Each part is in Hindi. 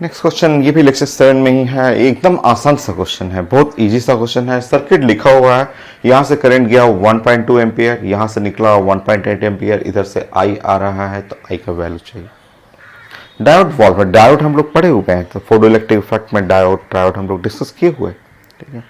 नेक्स्ट क्वेश्चन ये भी लेक्चर 7 में ही है, एकदम आसान सा क्वेश्चन है, बहुत इजी सा क्वेश्चन है। सर्किट लिखा हुआ है, यहाँ से करंट गया 1.2 एम्पियर, यहाँ से निकला 1.8 एम्पियर, इधर से आई आ रहा है तो आई का वैल्यू चाहिए। डायोड वॉल्व में, डायोड हम लोग पढ़े हुए हैं, तो फोटोइलेक्ट्रिक इफेक्ट में डायोड हम लोग डिस्कस किए हुए हैं, ठीक है।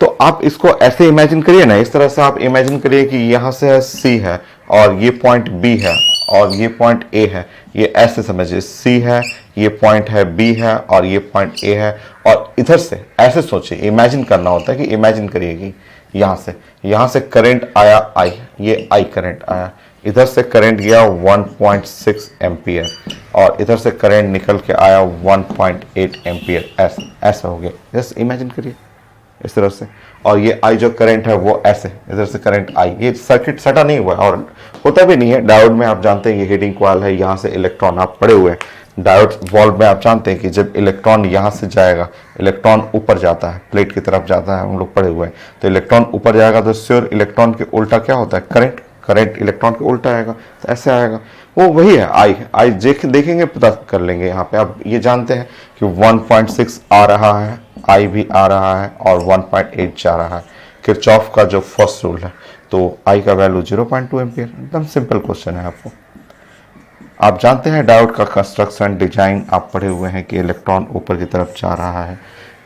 तो आप इसको ऐसे इमेजिन करिए ना, इस तरह से आप इमेजिन करिए कि यहाँ से सी है और ये पॉइंट बी है और ये पॉइंट ए है, ये ऐसे समझिए सी है, ये पॉइंट है बी है और ये पॉइंट ए है, और इधर से ऐसे सोचिए, इमेजिन करना होता है कि इमेजिन करिए कि यहाँ से करंट आया आई, ये आई करंट आया, इधर से करंट गया 1.6 एम्पियर और इधर से करंट निकल के आया 1.8 एम्पियर, ऐसा हो गया। जस्ट इमेजिन करिए इस तरह से, और ये आई जो करंट है वो ऐसे इधर से करंट आई, ये सर्किट सटा नहीं हुआ और होता भी नहीं है। डायोड में आप जानते हैं ये हीटिंग कॉइल है, यहाँ से इलेक्ट्रॉन आप पड़े हुए हैं। डायोड वॉल्व में आप जानते हैं कि जब इलेक्ट्रॉन यहाँ से जाएगा, इलेक्ट्रॉन ऊपर जाता है, प्लेट की तरफ जाता है, हम लोग पड़े हुए हैं, तो इलेक्ट्रॉन ऊपर जाएगा तो श्योर इलेक्ट्रॉन के उल्टा क्या होता है, करंट इलेक्ट्रॉन के उल्टा आएगा, तो ऐसे आएगा, वो वही है आई देखेंगे पता कर लेंगे। यहाँ पे आप ये जानते हैं कि 1.6 आ रहा है, आई भी आ रहा है और 1.8 जा रहा है, किरचॉफ का जो फर्स्ट रूल है, तो आई का वैल्यू 0.2 एम्पियर। एकदम सिंपल क्वेश्चन है। आपको आप जानते हैं डायोड का कंस्ट्रक्शन डिजाइन आप पढ़े हुए हैं कि इलेक्ट्रॉन ऊपर की तरफ जा रहा है,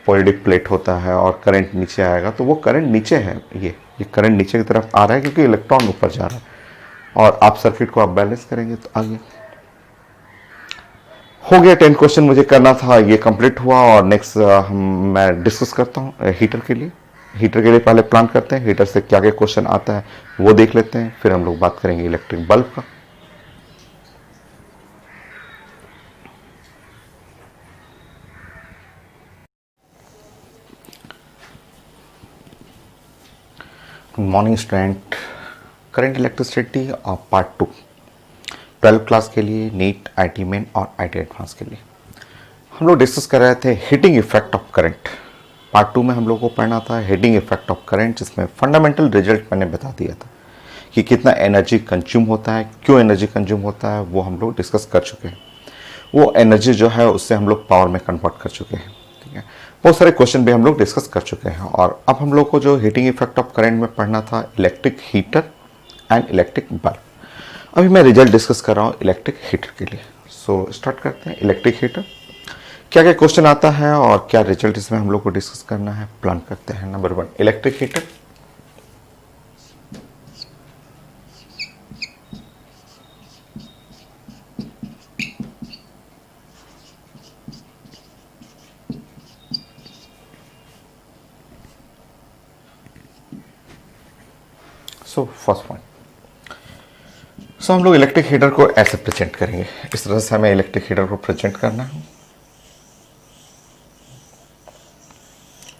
पॉजिटिव प्लेट होता है और करंट नीचे आएगा, तो वो करंट नीचे है, ये करंट नीचे की तरफ आ रहा है क्योंकि इलेक्ट्रॉन ऊपर जा रहा है। और आप सर्किट को आप बैलेंस करेंगे तो आगे हो गया। 10 क्वेश्चन मुझे करना था, ये कंप्लीट हुआ। और नेक्स्ट मैं डिस्कस करता हूँ हीटर के लिए पहले प्लान करते हैं, हीटर से क्या क्या क्वेश्चन आता है वो देख लेते हैं, फिर हम लोग बात करेंगे इलेक्ट्रिक बल्ब का। Morning student, current electricity part 2 12 class के लिए, नीट, आईटी मेन और आईटी एडवांस के लिए हम लोग डिस्कस कर रहे थे heating effect of current. Part 2 में हम लोग को पढ़ना था हीटिंग इफेक्ट ऑफ करंट, जिसमें फंडामेंटल रिजल्ट मैंने बता दिया था कि कितना एनर्जी कंज्यूम होता है, क्यों एनर्जी कंज्यूम होता है, वो हम लोग डिस्कस कर चुके हैं। वो एनर्जी जो है उससे हम लोग पावर में कन्वर्ट कर चुके हैं, ठीक है। बहुत सारे क्वेश्चन भी हम लोग डिस्कस कर चुके हैं। और अब हम लोग को जो हीटिंग इफेक्ट ऑफ करंट में पढ़ना था electric heater and electric bulb. अभी मैं रिजल्ट डिस्कस कर रहा हूँ इलेक्ट्रिक हीटर के लिए। सो स्टार्ट करते हैं। इलेक्ट्रिक हीटर क्या क्या क्वेश्चन आता है और क्या रिजल्ट इसमें हम लोग को डिस्कस करना है, प्लान करते हैं। Number 1, electric heater. So first point, so हम लोग इलेक्ट्रिक हीटर को ऐसे प्रेजेंट करेंगे, इस तरह से हमें इलेक्ट्रिक हीटर को प्रेजेंट करना है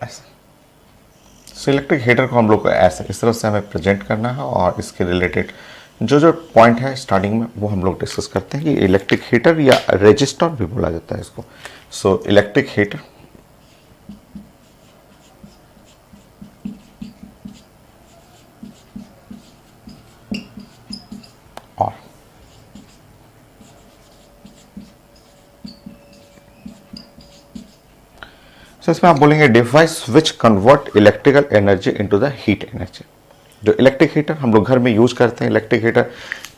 ऐसे। सो इलेक्ट्रिक हीटर को हम लोग को ऐसे इस तरह से हमें प्रेजेंट करना है और इसके रिलेटेड जो पॉइंट है स्टार्टिंग में वो हम लोग डिस्कस करते हैं कि इलेक्ट्रिक हीटर या रेजिस्टर भी बोला जाता है इसको। सो इलेक्ट्रिक हीटर और सो इसमें आप बोलेंगे device which convert electrical energy into the heat energy. जो इलेक्ट्रिक हीटर हम लोग घर में यूज करते हैं, इलेक्ट्रिक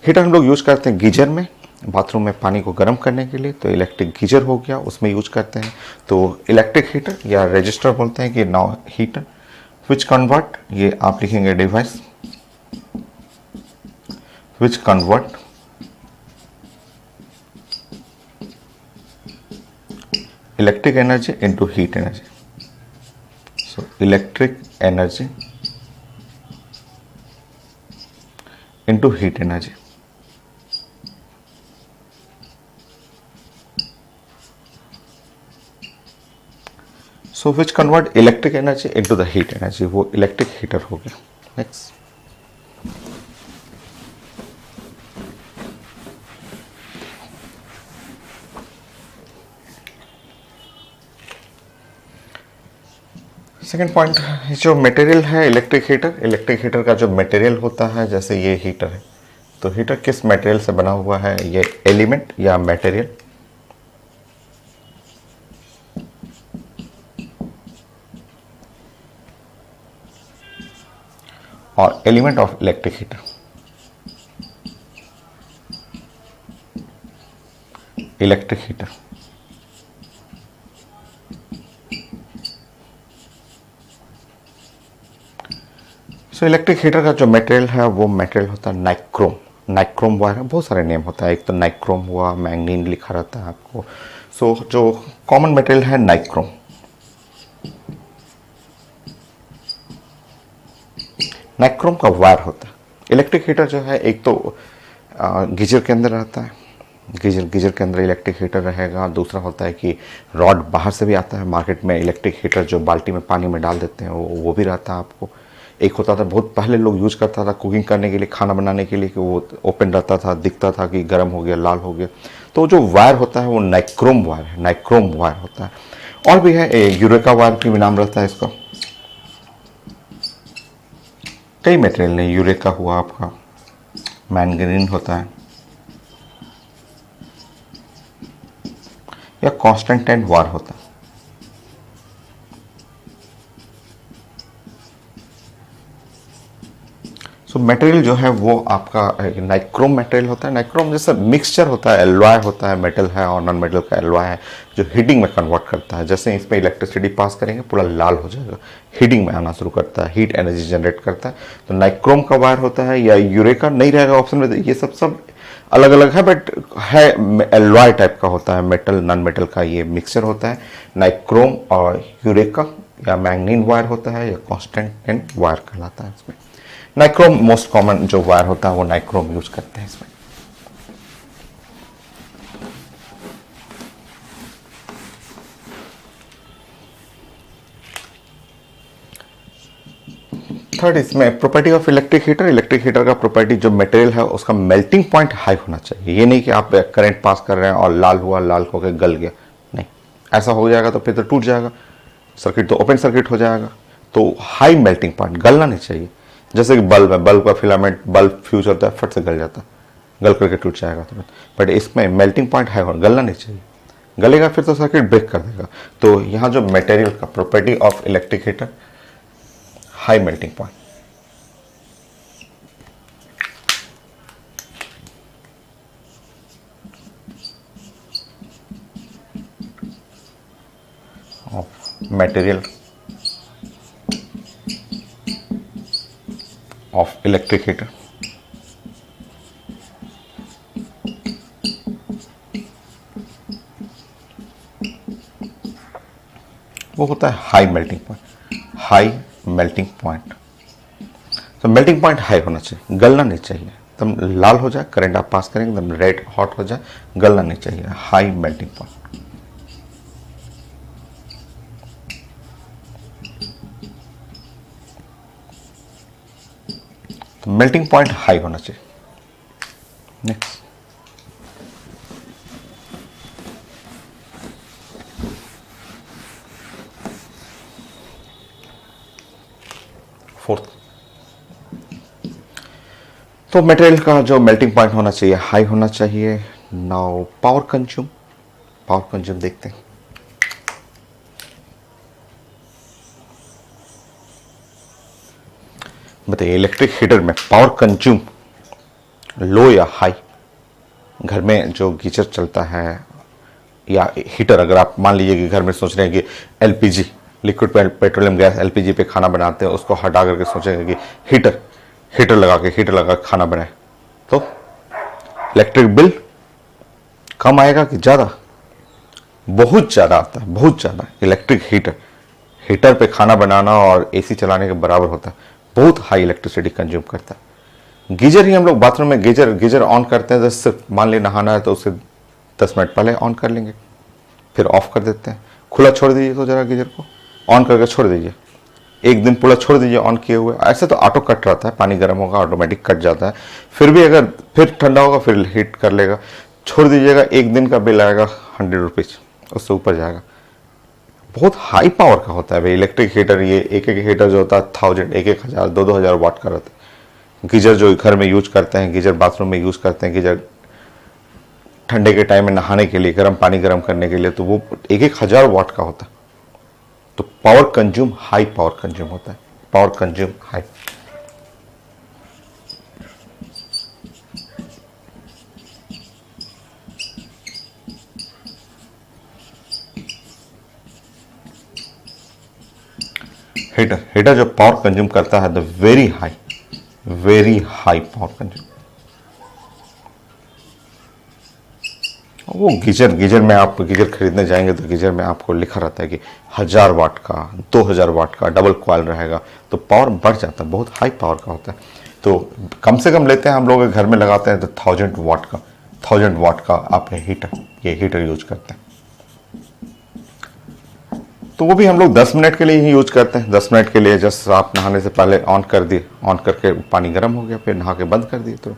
हीटर हम लोग यूज करते हैं गीजर में, बाथरूम में पानी को गर्म करने के लिए, तो इलेक्ट्रिक गीजर हो गया, उसमें यूज करते हैं। तो इलेक्ट्रिक हीटर या रजिस्टर बोलते हैं कि नाउ हीटर विच कन्वर्ट, ये आप लिखेंगे device which convert electric energy into heat energy. So electric energy into heat energy. So which convert electric energy into the heat energy, वो इलेक्ट्रिक हीटर हो गया। नेक्स्ट, सेकेंड पॉइंट, जो मटेरियल है इलेक्ट्रिक हीटर का जो मटेरियल होता है, जैसे ये हीटर है तो हीटर किस मटेरियल से बना हुआ है, ये एलिमेंट या मटेरियल। और element of electric heater, electric heater. So electric heater का जो मटेरियल है वो मटेरियल होता है नाइक्रोम। नाइक्रोम वायर है, बहुत सारे नेम होता है, एक तो नाइक्रोम हुआ, मैंगनीन लिखा रहता है आपको। सो जो कॉमन मटेरियल है नाइक्रोम। नाइक्रोम का वायर होता है। इलेक्ट्रिक हीटर जो है एक तो गीजर के अंदर रहता है, गीजर के अंदर इलेक्ट्रिक हीटर रहेगा। दूसरा होता है कि रॉड बाहर से भी आता है, मार्केट में इलेक्ट्रिक हीटर जो बाल्टी में पानी में डाल देते हैं वो भी रहता है आपको। एक होता था, बहुत पहले लोग यूज करता था कुकिंग करने के लिए, खाना बनाने के लिए, कि वो ओपन रहता था, दिखता था कि गर्म हो गया, लाल हो गया। तो जो वायर होता है वो नाइक्रोम वायर है, नाइक्रोम वायर होता है। और भी है, यूरेका वायर भी नाम रहता है इसका। कई मटेरियल ने, यूरेका हुआ आपका, मैंगनीन होता है, या कॉन्स्टेंटाइन वायर होता है। सो मटेरियल जो है वो आपका नाइक्रोम मटेरियल होता है। नाइक्रोम जैसा मिक्सचर होता है, एलॉय होता है, मेटल है और नॉन मेटल का एलॉय है, जो हीटिंग में कन्वर्ट करता है। जैसे इसमें इलेक्ट्रिसिटी पास करेंगे पूरा लाल हो जाएगा, हीटिंग में आना शुरू करता है, हीट एनर्जी जनरेट करता है। तो नाइक्रोम का वायर होता है, या यूरेका नहीं रहेगा ऑप्शन में, ये सब अलग अलग है, बट है एलॉय टाइप का होता है, मेटल नॉन मेटल का ये मिक्सचर होता है। नाइक्रोम और यूरेका या मैंगनीन वायर होता है, या कॉन्स्टेंटाइन वायर कहलाता है इसमें। नाइक्रोम मोस्ट कॉमन जो वायर होता है वो नाइक्रोम यूज करते हैं इसमें। थर्ड, इसमें property of electric heater. Electric heater का प्रॉपर्टी, जो मटेरियल है उसका मेल्टिंग पॉइंट हाई होना चाहिए। ये नहीं कि आप करंट पास कर रहे हैं और लाल हुआ, लाल होकर गल गया, नहीं, ऐसा हो जाएगा तो फिर तो टूट जाएगा सर्किट, तो ओपन सर्किट हो जाएगा। तो हाई मेल्टिंग पॉइंट, गलना नहीं चाहिए। जैसे कि बल्ब है, बल्ब का फिलामेंट, बल्ब फ्यूज होता है, फट से गल जाता है, गल करके टूट जाएगा तो। बट इसमें मेल्टिंग पॉइंट हाई होना, गलना नहीं चाहिए, गलेगा फिर तो सर्किट ब्रेक कर देगा। तो यहाँ जो मटेरियल का property of electric heater, high melting point. Of material of electric heater, वो होता है high melting point, high melting point. तो मेल्टिंग पॉइंट हाई होना चाहिए, गलना नहीं चाहिए, एकदम लाल हो जाए, करंट आप पास करेंगे एकदम रेड हॉट हो जाए, गलना नहीं चाहिए, हाई मेल्टिंग पॉइंट। तो मेल्टिंग पॉइंट हाई होना चाहिए। नेक्स्ट, फोर्थ, तो मटेरियल का जो मेल्टिंग पॉइंट होना चाहिए हाई होना चाहिए। Now power consume, power consume देखते हैं। बताइए इलेक्ट्रिक हीटर में पावर कंज्यूम लो या हाई। घर में जो गीजर चलता है या हीटर, अगर आप मान लीजिए कि घर में सोच रहे हैं कि LPG, liquid petroleum gas, LPG पे खाना बनाते हैं, उसको हटा करके सोचेंगे कि हीटर लगा के खाना बनाए, तो इलेक्ट्रिक बिल कम आएगा कि ज़्यादा? बहुत ज़्यादा आता है, बहुत ज़्यादा। इलेक्ट्रिक हीटर पे खाना बनाना और एसी चलाने के बराबर होता है, बहुत हाई इलेक्ट्रिसिटी कंज्यूम करता है। गीजर ही हम लोग बाथरूम में गीजर ऑन करते हैं, जैसे मान ली नहाना है तो उससे 10 मिनट पहले ऑन कर लेंगे, फिर ऑफ कर देते हैं। खुला छोड़ दीजिए तो जरा गीजर को ऑन करके छोड़ दीजिए, एक दिन पूरा छोड़ दीजिए ऑन किए हुए। ऐसे तो ऑटो कट रहता है, पानी गर्म होगा ऑटोमेटिक कट जाता है, फिर भी अगर फिर ठंडा होगा फिर हीट कर लेगा, छोड़ दीजिएगा, एक दिन का बिल आएगा 100 रुपीज़, उससे ऊपर जाएगा। बहुत हाई पावर का होता है भाई इलेक्ट्रिक हीटर। ये एक हीटर जो होता है 1000, 1000, 2000 वाट का रहता है। गीजर जो घर में यूज करते हैं, गीजर बाथरूम में यूज करते हैं, गीजर ठंडे के टाइम में नहाने के लिए, गर्म पानी गर्म करने के लिए, तो वो 1000 वाट का होता है। तो power consume, high power consume होता है, पावर कंज्यूम हाई। हीटर जो पावर कंज्यूम करता है the very high power consume. वो गीजर में आप गीजर खरीदने जाएंगे तो गीजर में आपको लिखा रहता है कि 1000 वाट का, 2000 वाट का डबल कॉइल रहेगा, तो पावर बढ़ जाता है, बहुत हाई पावर का होता है। तो कम से कम लेते हैं हम लोग घर में लगाते हैं तो 1000 वाट का आप ये हीटर यूज करते हैं। तो वो भी हम लोग 10 मिनट के लिए ही यूज करते हैं। 10 मिनट के लिए जस्ट आप नहाने से पहले ऑन कर दिए, ऑन करके पानी गर्म हो गया, फिर नहा के बंद कर दिए। तो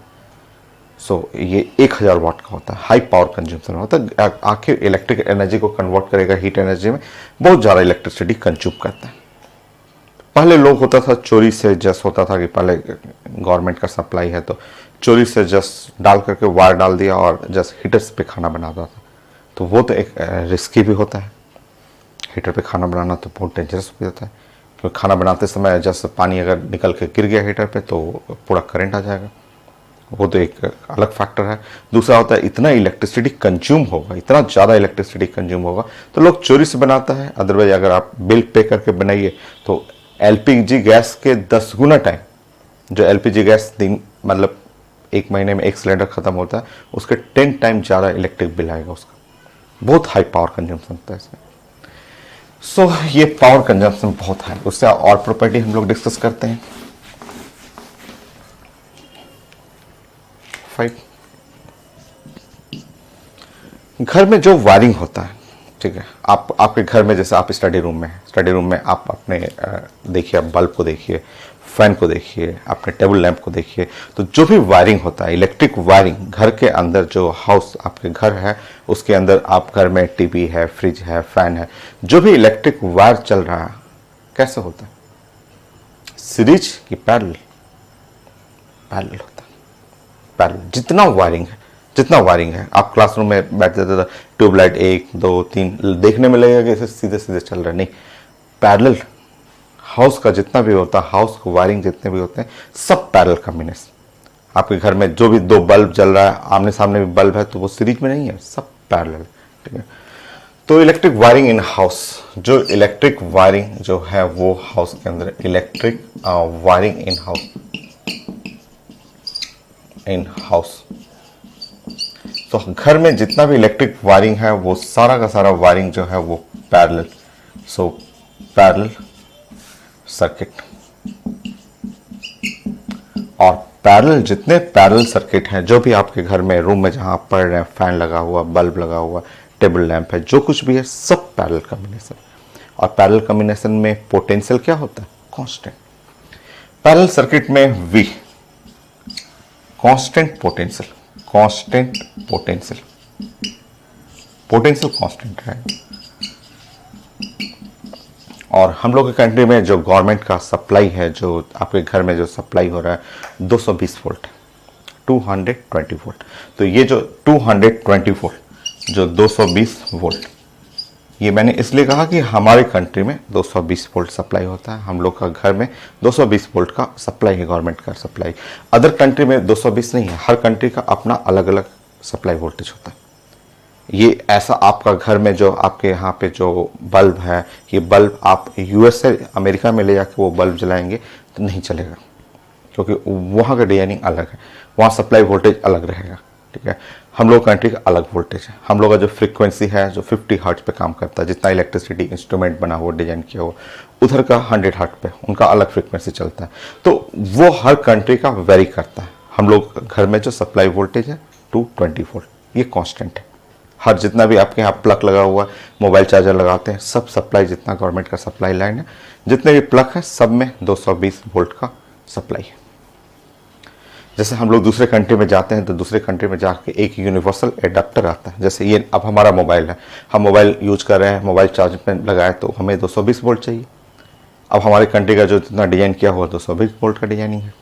ये 1000 वाट का होता है, हाई पावर कंज्यूमशन होता है। आखिर इलेक्ट्रिक एनर्जी को कन्वर्ट करेगा हीट एनर्जी में, बहुत ज़्यादा इलेक्ट्रिसिटी कंज्यूम करता है। पहले लोग होता था चोरी से, जस्ट होता था कि पहले गवर्नमेंट का सप्लाई है तो चोरी से जस्ट डाल करके वायर डाल दिया और जस्ट हीटर्स पे खाना बनाता था। तो वो तो एक रिस्की भी होता है, हीटर पे खाना बनाना तो बहुत डेंजरस भी होता है, क्योंकि खाना बनाते समय जैसे पानी अगर निकल के गिर गया हीटर पे तो पूरा करंट आ जाएगा, वो तो एक अलग फैक्टर है। दूसरा होता है इतना इलेक्ट्रिसिटी कंज्यूम होगा, इतना ज़्यादा इलेक्ट्रिसिटी कंज्यूम होगा तो लोग चोरी से बनाता है। अदरवाइज अगर आप बिल पे करके बनाइए तो एलपीजी गैस के 10 गुना टाइम, जो एलपीजी गैस दिन मतलब 1 महीने में 1 सिलेंडर खत्म होता है, उसके 10 टाइम ज़्यादा इलेक्ट्रिक बिल आएगा उसका। बहुत हाई पावर कंजम्पशन होता है इसमें। सो ये पावर कंजम्पशन बहुत है। उससे और प्रॉपर्टी हम लोग डिस्कस करते हैं। 5 घर में जो वायरिंग होता है, ठीक है, आपके घर में जैसे आप स्टडी रूम में आप अपने देखिए, आप बल्ब को देखिए, फैन को देखिए, अपने टेबल लैंप को देखिए, तो जो भी वायरिंग होता है, इलेक्ट्रिक वायरिंग घर के अंदर, जो हाउस आपके घर है उसके अंदर, आप घर में टीवी है, फ्रिज है, फैन है, जो भी इलेक्ट्रिक वायर चल रहा है कैसे होता है, सीरीज की पैरेलल होता है। पैरेलल जितना वायरिंग है आप क्लासरूम में बैठ जाते थे, ट्यूबलाइट 1 2 3 देखने में लगेगा कि सीधे सीधे चल रहा है, नहीं, पैरेलल। हाउस का जितना भी होता है, हाउस को वायरिंग जितने भी होते हैं, सब पैरेलल कॉम्बिनेशन। आपके घर में जो भी 2 बल्ब जल रहा है, आमने सामने भी बल्ब है, तो वो सीरीज में नहीं है, सब पैरेलल, ठीक है। तो इलेक्ट्रिक वायरिंग इन हाउस, जो इलेक्ट्रिक वायरिंग जो है वो हाउस के अंदर, इलेक्ट्रिक वायरिंग इन हाउस। तो घर में जितना भी इलेक्ट्रिक वायरिंग है वो सारा का सारा वायरिंग जो है वो पैरेलल। सो पैरेलल सर्किट, और पैरेलल जितने पैरेलल सर्किट हैं, जो भी आपके घर में रूम में जहां आप पढ़ रहे हैं, फैन लगा हुआ, बल्ब लगा हुआ, टेबल लैंप है, जो कुछ भी है, सब पैरेलल कॉम्बिनेशन। और पैरेलल कॉम्बिनेशन में पोटेंशियल क्या होता है, कांस्टेंट। पैरेलल सर्किट में V कांस्टेंट पोटेंशियल कांस्टेंट है। और हम लोग के कंट्री में जो गवर्नमेंट का सप्लाई है, जो आपके घर में जो सप्लाई हो रहा है 220 वोल्ट, 220 वोल्ट। तो ये जो 220 वोल्ट, जो 220 वोल्ट, ये मैंने इसलिए कहा कि हमारे कंट्री में 220 वोल्ट सप्लाई होता है। हम लोग का घर में 220 वोल्ट का सप्लाई है, गवर्नमेंट का सप्लाई। अदर कंट्री में 220 नहीं है, हर कंट्री का अपना अलग अलग सप्लाई वोल्टेज होता है। ये ऐसा आपका घर में जो आपके यहाँ पे जो बल्ब है, ये बल्ब आप यूएस से अमेरिका में ले जाके वो बल्ब जलाएंगे तो नहीं चलेगा, क्योंकि वहाँ का डिजाइनिंग अलग है, वहाँ सप्लाई वोल्टेज अलग रहेगा, ठीक है। हम लोग कंट्री का अलग वोल्टेज है। हम लोग का जो फ्रीक्वेंसी है जो 50 हर्ट्ज पे काम करता है, जितना इलेक्ट्रिसिटी इंस्ट्रूमेंट बना हुआ, डिजाइन किया हुआ, उधर का 100 हर्ट्ज पे उनका अलग फ्रीक्वेंसी चलता है। तो वो हर कंट्री का वेरी करता है। हम लोग घर में जो सप्लाई वोल्टेज है 220 वोल्ट, ये कांस्टेंट है। हर जितना भी आपके यहाँ प्लग लगा हुआ है, मोबाइल चार्जर लगाते हैं, सब सप्लाई, जितना गवर्नमेंट का सप्लाई लाइन है, जितने भी प्लग है, सब में 220 वोल्ट का सप्लाई है। जैसे हम लोग दूसरे कंट्री में जाते हैं तो दूसरे कंट्री में जाके एक यूनिवर्सल एडाप्टर आता है। जैसे ये अब हमारा मोबाइल है, हम मोबाइल यूज कर रहे हैं, मोबाइल चार्ज पे लगाए तो हमें 220 वोल्ट चाहिए। अब हमारे कंट्री का जो जितना डिजाइन किया हुआ 220 वोल्ट का डिजाइनिंग है।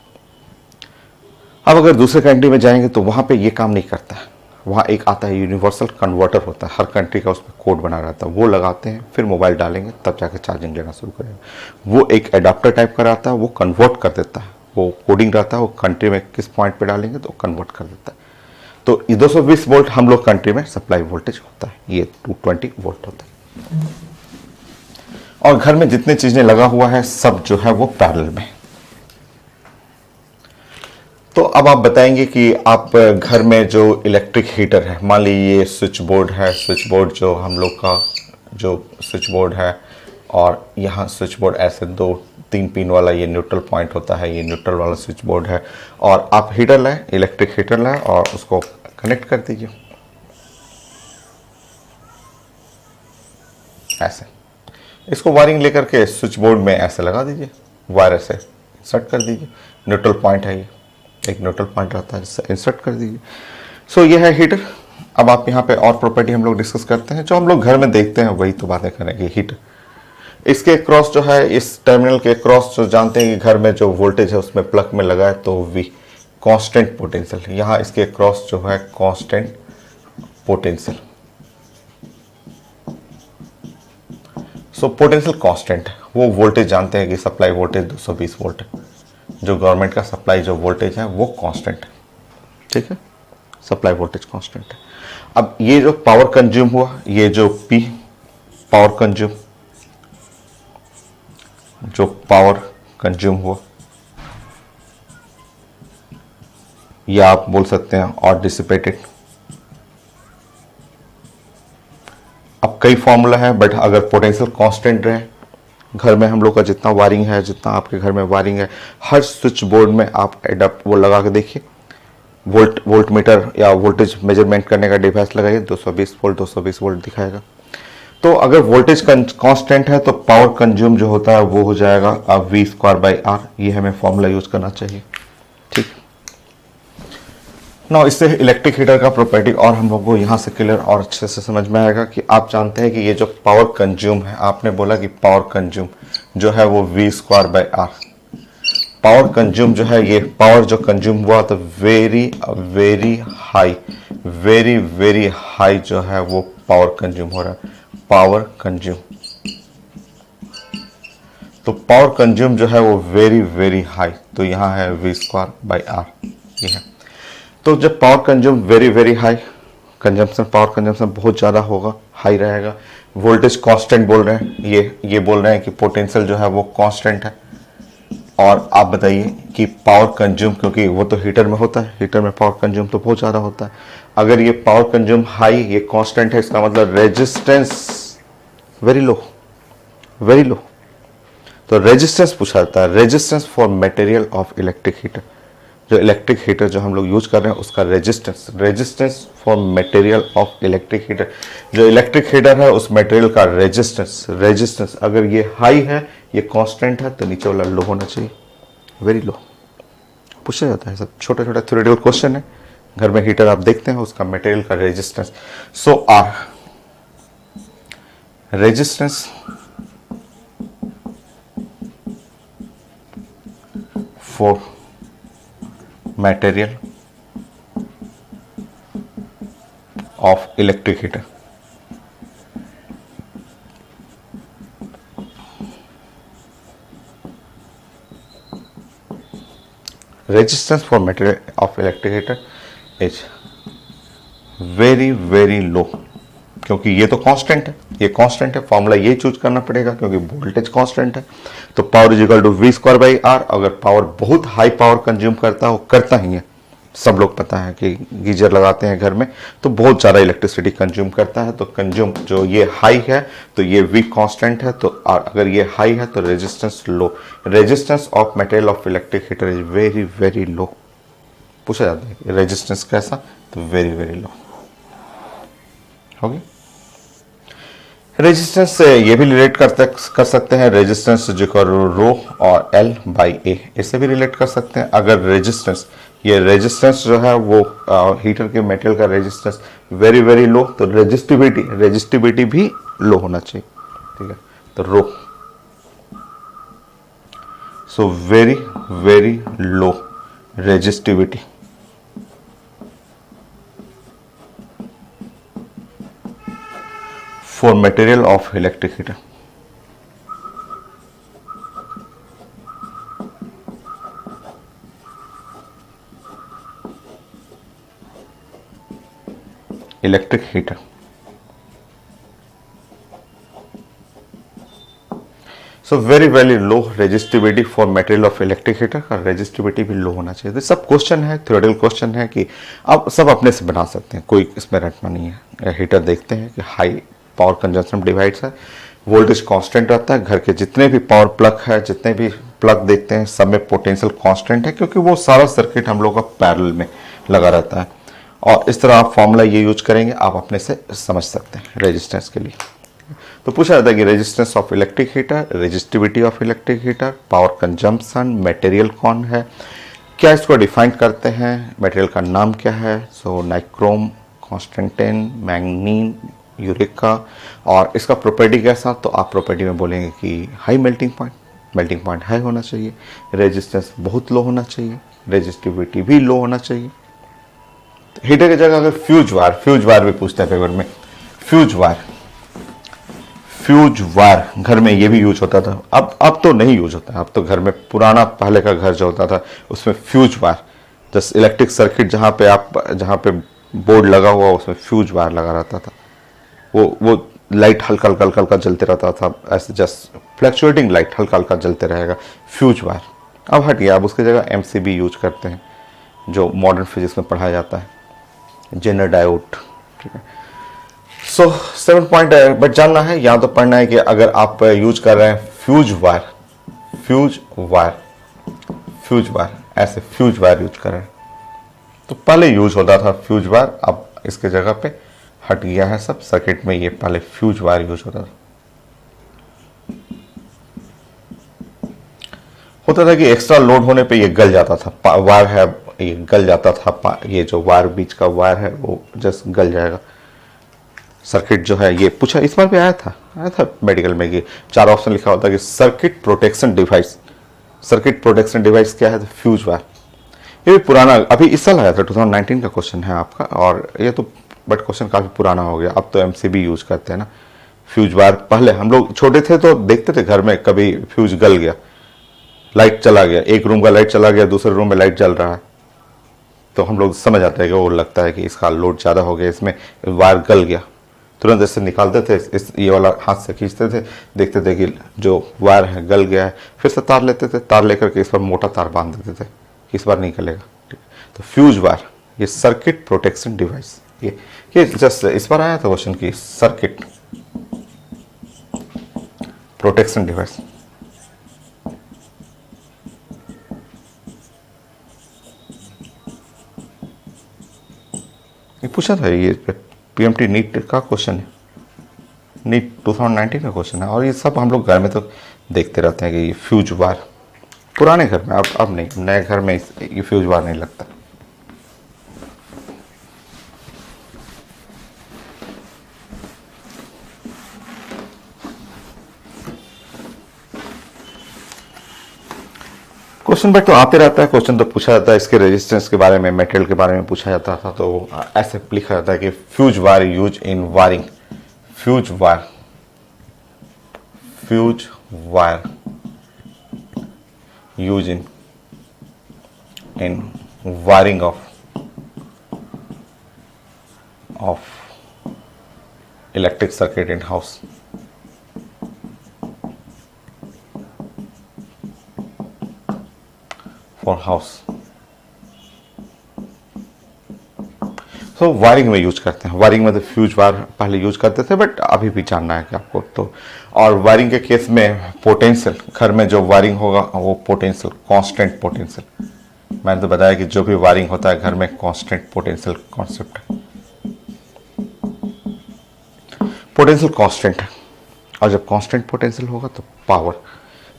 अब अगर दूसरे कंट्री में जाएंगे तो वहाँ पे ये काम नहीं करता है। वहाँ एक आता है यूनिवर्सल कन्वर्टर होता है, हर कंट्री का उसमें कोड बना रहता है, वो लगाते हैं, फिर मोबाइल डालेंगे तब जाके चार्जिंग लेना शुरू करेगा। वो एक एडाप्टर टाइप का रहता है, वो कन्वर्ट कर देता है, वो कोडिंग रहता है, वो कंट्री में किस पॉइंट पे डालेंगे तो कन्वर्ट कर देता है। तो 220 वोल्ट हम लोग कंट्री में सप्लाई वोल्टेज होता है, ये 220 वोल्ट होता है। और घर में जितनी चीजें लगा हुआ है सब जो है वो पैरेलल में। तो अब आप बताएंगे कि आप घर में जो इलेक्ट्रिक हीटर है, मान लीजिए ये स्विच बोर्ड है, स्विच बोर्ड जो हम लोग का जो स्विच बोर्ड है, और यहाँ स्विच बोर्ड ऐसे 2-3 पिन वाला ये न्यूट्रल पॉइंट होता है, ये न्यूट्रल वाला स्विच बोर्ड है, और आप हीटर लाए, इलेक्ट्रिक हीटर लाए और उसको कनेक्ट कर दीजिए ऐसे। इसको वायरिंग लेकर के स्विच बोर्ड में ऐसे लगा दीजिए, वायर से इंसर्ट कर दीजिए, न्यूट्रल पॉइंट है ये, एक न्यूट्रल पॉइंट रहता है जिससे इंसर्ट कर दीजिए। सो ये है हीटर। अब आप यहाँ पे और प्रॉपर्टी हम लोग डिस्कस करते हैं, जो हम लोग घर में देखते हैं वही तो बातें करेंगे। हीटर, इसके क्रॉस जो है, इस टर्मिनल के क्रॉस जो जानते हैं कि घर में जो वोल्टेज है उसमें प्लग में लगा है तो वी कांस्टेंट पोटेंशियल, यहाँ इसके क्रॉस जो है constant potential. So potential constant है, वो वोल्टेज जानते हैं कि सप्लाई वोल्टेज 220 वोल्ट है, जो गवर्नमेंट का सप्लाई जो वोल्टेज है वो कांस्टेंट है, ठीक है, सप्लाई वोल्टेज कांस्टेंट है। अब ये जो पावर कंज्यूम हुआ, ये जो पी पावर कंज्यूम, जो पावर कंज्यूम हुआ, या आप बोल सकते हैं और डिसिपेटेड। अब कई फॉर्मूला है, बट अगर पोटेंशियल कांस्टेंट रहे, घर में हम लोग का जितना वायरिंग है, जितना आपके घर में वायरिंग है, हर स्विच बोर्ड में आप एडप्ट वो लगा के देखिए, वोल्ट मीटर या वोल्टेज मेजरमेंट करने का डिवाइस लगाइए, 220 वोल्ट 220 वोल्ट दिखाएगा। तो अगर वोल्टेज कांस्टेंट है तो पावर कंज्यूम जो होता है वो हो जाएगा V²/R, ये हमें फॉर्मूला यूज करना चाहिए, ठीक। ना इससे इलेक्ट्रिक हीटर का प्रॉपर्टी और हम लोग को यहाँ से क्लियर और अच्छे से समझ में आएगा कि आप जानते हैं कि ये जो पावर कंज्यूम है, आपने बोला कि पावर कंज्यूम जो है वो V²/R। पावर कंज्यूम जो है, ये पावर जो कंज्यूम हुआ तो वेरी हाई जो है वो पावर कंज्यूम हो रहा है, पावर कंज्यूम। तो पावर कंज्यूम जो है वो वेरी हाई, तो यहाँ है V²/R, ये है। तो जब power consume very high, consumption, power consumption बहुत ज़्यादा होगा, हाई रहेगा, वोल्टेज कांस्टेंट बोल रहे हैं, ये बोल रहे हैं कि पोटेंशियल जो है वो कांस्टेंट है। और आप बताइए कि पावर कंज्यूम, क्योंकि वो तो हीटर में होता है, हीटर में पावर कंज्यूम तो बहुत ज़्यादा होता है। अगर ये पावर कंज्यूम हाई, ये कांस्टेंट है, इसका मतलब resistance very low, very low. तो रेजिस्टेंस पूछा जाता है, resistance for material of electric heater, जो इलेक्ट्रिक हीटर जो हम लोग यूज कर रहे हैं उसका resistance for material of electric heater, जो इलेक्ट्रिक हीटर है उस मटेरियल का रेजिस्टेंस अगर ये हाई है, ये कांस्टेंट है, तो नीचे वाला लो होना चाहिए, वेरी लो। पूछा जाता है, सब छोटा छोटा थ्योरेटिकल क्वेश्चन है। घर में हीटर आप देखते हैं, उसका मटेरियल का resistance, so R resistance for material of electric heater, resistance for material of electric heater is very low, क्योंकि ये तो कांस्टेंट है, ये कांस्टेंट है, फॉर्मूला ये चूज करना पड़ेगा क्योंकि वोल्टेज कांस्टेंट है। तो power is equal to V²/R। अगर पावर बहुत हाई पावर कंज्यूम करता है, वो करता ही है, सब लोग पता है कि गीजर लगाते हैं घर में तो बहुत ज़्यादा इलेक्ट्रिसिटी कंज्यूम करता है, तो कंज्यूम जो ये हाई है तो ये V कांस्टेंट है, तो अगर ये हाई है तो resistance low, resistance of material of electric heater is very low. पूछा जाता है रेजिस्टेंस कैसा, तो वेरी लो होगी। रेजिस्टेंस से ये भी रिलेट कर सकते हैं, रेजिस्टेंस जो रो और L/A, इससे भी रिलेट कर सकते हैं। अगर रेजिस्टेंस, ये रेजिस्टेंस जो है वो हीटर के मटेरियल का रेजिस्टेंस वेरी लो, तो रेजिस्टिविटी भी लो होना चाहिए, ठीक है। तो rho, so very low resistivity for material of electric heater, electric heater so very low resistivity for material of electric heater का रेजिस्टिविटी भी लो होना चाहिए। तो सब क्वेश्चन है, थ्योरेटिकल क्वेश्चन है कि आप सब अपने से बना सकते हैं, कोई इसमें रटना नहीं है। हीटर देखते हैं कि हाई पावर कंजम्पशन डिवाइस है, वोल्टेज कांस्टेंट रहता है, घर के जितने भी पावर प्लग है, जितने भी प्लग देखते हैं सब में पोटेंशियल कांस्टेंट है, क्योंकि वो सारा सर्किट हम लोग का पैरेलल में लगा रहता है। और इस तरह आप फॉर्मूला ये यूज करेंगे, आप अपने से समझ सकते हैं रेजिस्टेंस के लिए। तो पूछा जाता है कि resistance of electric heater, resistivity of electric heater, power consumption, material कौन है, क्या इसको डिफाइन करते हैं, मटेरियल का नाम क्या है। सो नाइक्रोम, कॉन्स्टेंटेन, मैंगनीन, यूरिका। और इसका प्रॉपर्टी कैसा, तो आप प्रॉपर्टी में बोलेंगे कि हाई मेल्टिंग पॉइंट हाई होना चाहिए, रेजिस्टेंस बहुत लो होना चाहिए, रेजिस्टिविटी भी लो होना चाहिए। हीटर की जगह अगर फ्यूज वार भी पूछते हैं पेपर में, फ्यूज वार घर में ये भी यूज होता था। अब तो नहीं यूज होता, अब तो घर में पुराना पहले का घर जो होता था उसमें फ्यूज वार, जस्ट इलेक्ट्रिक सर्किट जहाँ पे बोर्ड लगा हुआ उसमें फ्यूज वार लगा रहता था। वो लाइट हल्का जलते रहता था, ऐसे जस्ट फ्लक्चुएटिंग लाइट हल्का जलते रहेगा, फ्यूज वार। अब हट गया, अब उसकी जगह एमसीबी यूज करते हैं जो मॉडर्न फिजिक्स में पढ़ाया जाता है, जेनर डायोड। ठीक है, सो 7 पॉइंट है, बट जानना है यहाँ तो पढ़ना है कि अगर आप यूज कर रहे हैं फ्यूज वार ऐसे फ्यूज वार यूज कर रहे हैं, तो पहले यूज होता था फ्यूज वार, अब इसके जगह पे हट गया है सब सर्किट में, ये पहले फ्यूज वार यूज होता था कि एक्स्ट्रा लोड होने पे ये गल जाता था, वायर है ये गल जाता था, ये जो वायर बीच का वायर है वो जस्ट गल जाएगा। सर्किट जो है ये पूछा इस बार भी आया था मेडिकल में कि 4 ऑप्शन लिखा होता है कि सर्किट प्रोटेक्शन डिवाइस क्या है, तो फ्यूज वायर। ये भी पुराना, अभी इस साल आया था, 2019 का क्वेश्चन है आपका, और ये तो बट क्वेश्चन काफी पुराना हो गया, अब तो एमसीबी यूज करते हैं ना। फ्यूज वायर पहले हम लोग छोटे थे तो देखते थे घर में, कभी फ्यूज गल गया, लाइट चला गया, एक रूम का लाइट चला गया, दूसरे रूम में लाइट जल रहा है, तो हम लोग समझ आते हैं कि वो लगता है कि इसका लोड ज़्यादा हो गया, इसमें वायर गल गया, तुरंत ऐसे निकालते थे, इस ये वाला हाथ से खींचते थे, देखते थे कि जो वायर है गल गया है, फिर से तार लेते थे, तार लेकर के इस बार मोटा तार बांध देते थे, इस बार नहीं गलेगा। ठीक, तो फ्यूज वायर ये सर्किट प्रोटेक्शन डिवाइस, ये जस्ट इस बार आया था क्वेश्चन की सर्किट प्रोटेक्शन डिवाइस। ये पूछा था, ये पीएमटी नीट का क्वेश्चन है, नीट 2019 का क्वेश्चन है, और ये सब हम लोग घर में तो देखते रहते हैं कि ये फ्यूज वायर पुराने घर में, अब नहीं, नए घर में ये फ्यूज वायर नहीं लगता। क्वेश्चन बट तो आते रहता है, क्वेश्चन तो पूछा जाता है, इसके रेजिस्टेंस के बारे में, मटेरियल के बारे में पूछा जाता था, तो ऐसे लिखा जाता है कि fuse wire use in wiring, fuse wire use in wiring of electric circuit in house. For house, तो वायरिंग में यूज करते हैं, वायरिंग में तो फ्यूज वायर पहले यूज करते थे, बट अभी भी जानना है कि आपको तो। और वायरिंग के केस में पोटेंशियल, घर में जो वायरिंग होगा वो पोटेंशियल, कांस्टेंट पोटेंशियल, मैंने तो बताया कि जो भी वायरिंग होता है घर में कांस्टेंट पोटेंशियल कॉन्सेप्ट है, पोटेंशियल कांस्टेंट है। और जब कांस्टेंट पोटेंशियल होगा तो पावर,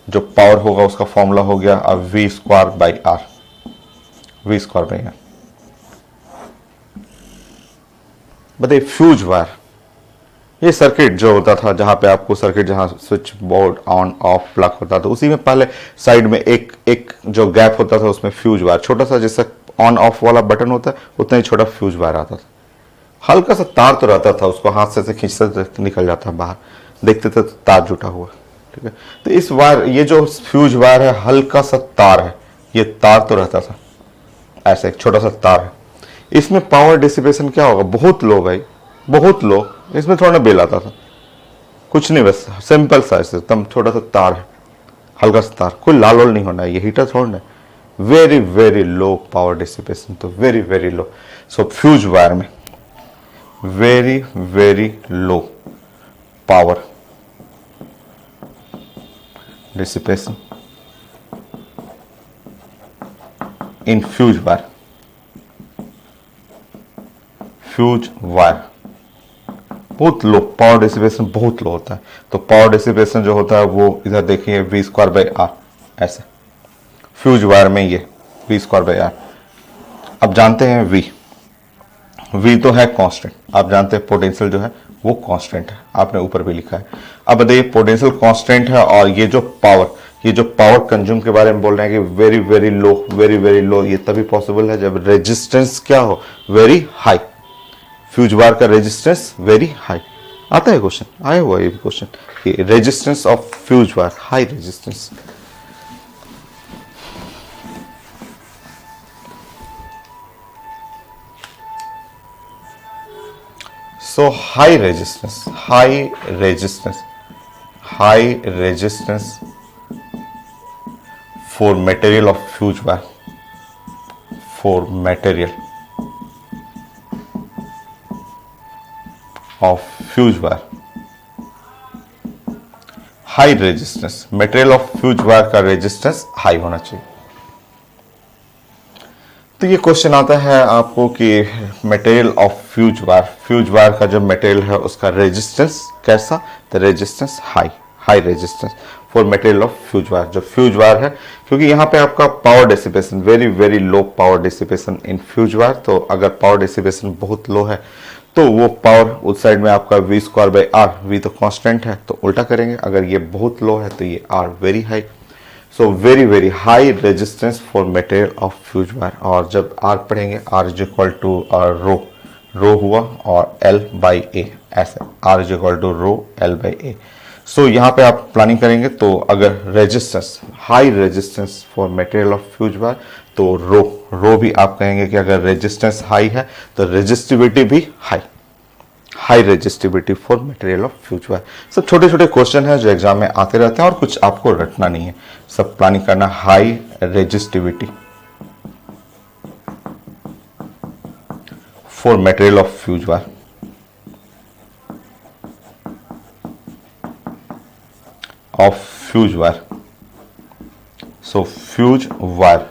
जो पावर होगा उसका फॉर्मूला हो गया V स्क्वायर बाई आर, बताइए फ्यूज वायर, ये सर्किट जो होता था, जहां पे आपको सर्किट, जहां switch board on off plug होता था, उसी में पहले साइड में एक जो गैप होता था उसमें फ्यूज वायर, छोटा सा जैसा ऑन ऑफ वाला बटन होता है उतना ही छोटा फ्यूज वायर आता था, हल्का सा तार तो रहता था, उसको हाथ से खींचते निकल जाता बाहर, देखते थे तो तार जुटा हुआ। ठीक है, तो इस वायर, ये जो फ्यूज वायर है हल्का सा तार है, ये तार तो रहता था, ऐसे एक छोटा सा तार है, इसमें पावर डिसिपेशन क्या होगा, बहुत लो भाई, बहुत लो, इसमें थोड़ा ना बिल आता था, कुछ नहीं, बस सिंपल सा एकदम छोटा सा तार है, हल्का सा तार, कोई लाल वाल नहीं होना है, ये हीटर थोड़ा है। Very very low power dissipation, तो वेरी वेरी लो। सो फ्यूज वायर में very very low power dissipation in fuse wire. Fuse wire बहुत लो, पावर डिसिपेशन बहुत लो होता है। तो पावर डिसिपेशन जो होता है वो इधर देखिए वी स्क्वायर बाई आर, ऐसे फ्यूज वायर में ये वी स्क्वायर बाई आर। अब जानते हैं वी तो है कांस्टेंट, आप जानते हैं पोटेंशियल जो है वो कांस्टेंट है, आपने ऊपर भी लिखा है। अब बताइए पोटेंशियल कांस्टेंट है और ये जो पावर कंज्यूम के बारे में बोल रहे हैं कि very very low, very very low, ये तभी पॉसिबल है जब रेजिस्टेंस क्या हो, वेरी हाई। फ्यूज बार का रेजिस्टेंस वेरी हाई। आता है क्वेश्चन, आया हुआ ये भी क्वेश्चन कि resistance of fuse bar, high resistance. So high resistance for material of fuse wire, for material of fuse wire, high resistance, material of fuse wire का रेजिस्टेंस हाई होना चाहिए। तो ये क्वेश्चन आता है आपको कि मटेरियल ऑफ फ्यूज वायर का जो मटेरियल है उसका रेजिस्टेंस कैसा, तो resistance high resistance for material of fuse wire, जो फ्यूज वायर है। क्योंकि यहाँ पे आपका power dissipation very very low power dissipation in fuse wire, तो अगर पावर डिसिपेशन बहुत लो है तो वो पावर उस साइड में आपका V square by R, V तो कांस्टेंट है तो उल्टा करेंगे, अगर ये बहुत लो है तो ये R very high. So very very high resistance for material of fuse wire. और जब आर पढ़ेंगे R is equal to rho हुआ और एल बाई ए, ऐसे R is equal to rho L by A. So यहाँ पे आप प्लानिंग करेंगे तो अगर resistance high resistance for material of fuse wire तो रो भी आप कहेंगे कि अगर रेजिस्टेंस हाई है तो रेजिस्टिविटी भी high resistivity for material of fuse wire. सब छोटे छोटे क्वेश्चन है जो एग्जाम में आते रहते हैं और कुछ आपको रटना नहीं है, सब प्लानिंग करना। High resistivity for material of fuse wire, so fuse wire.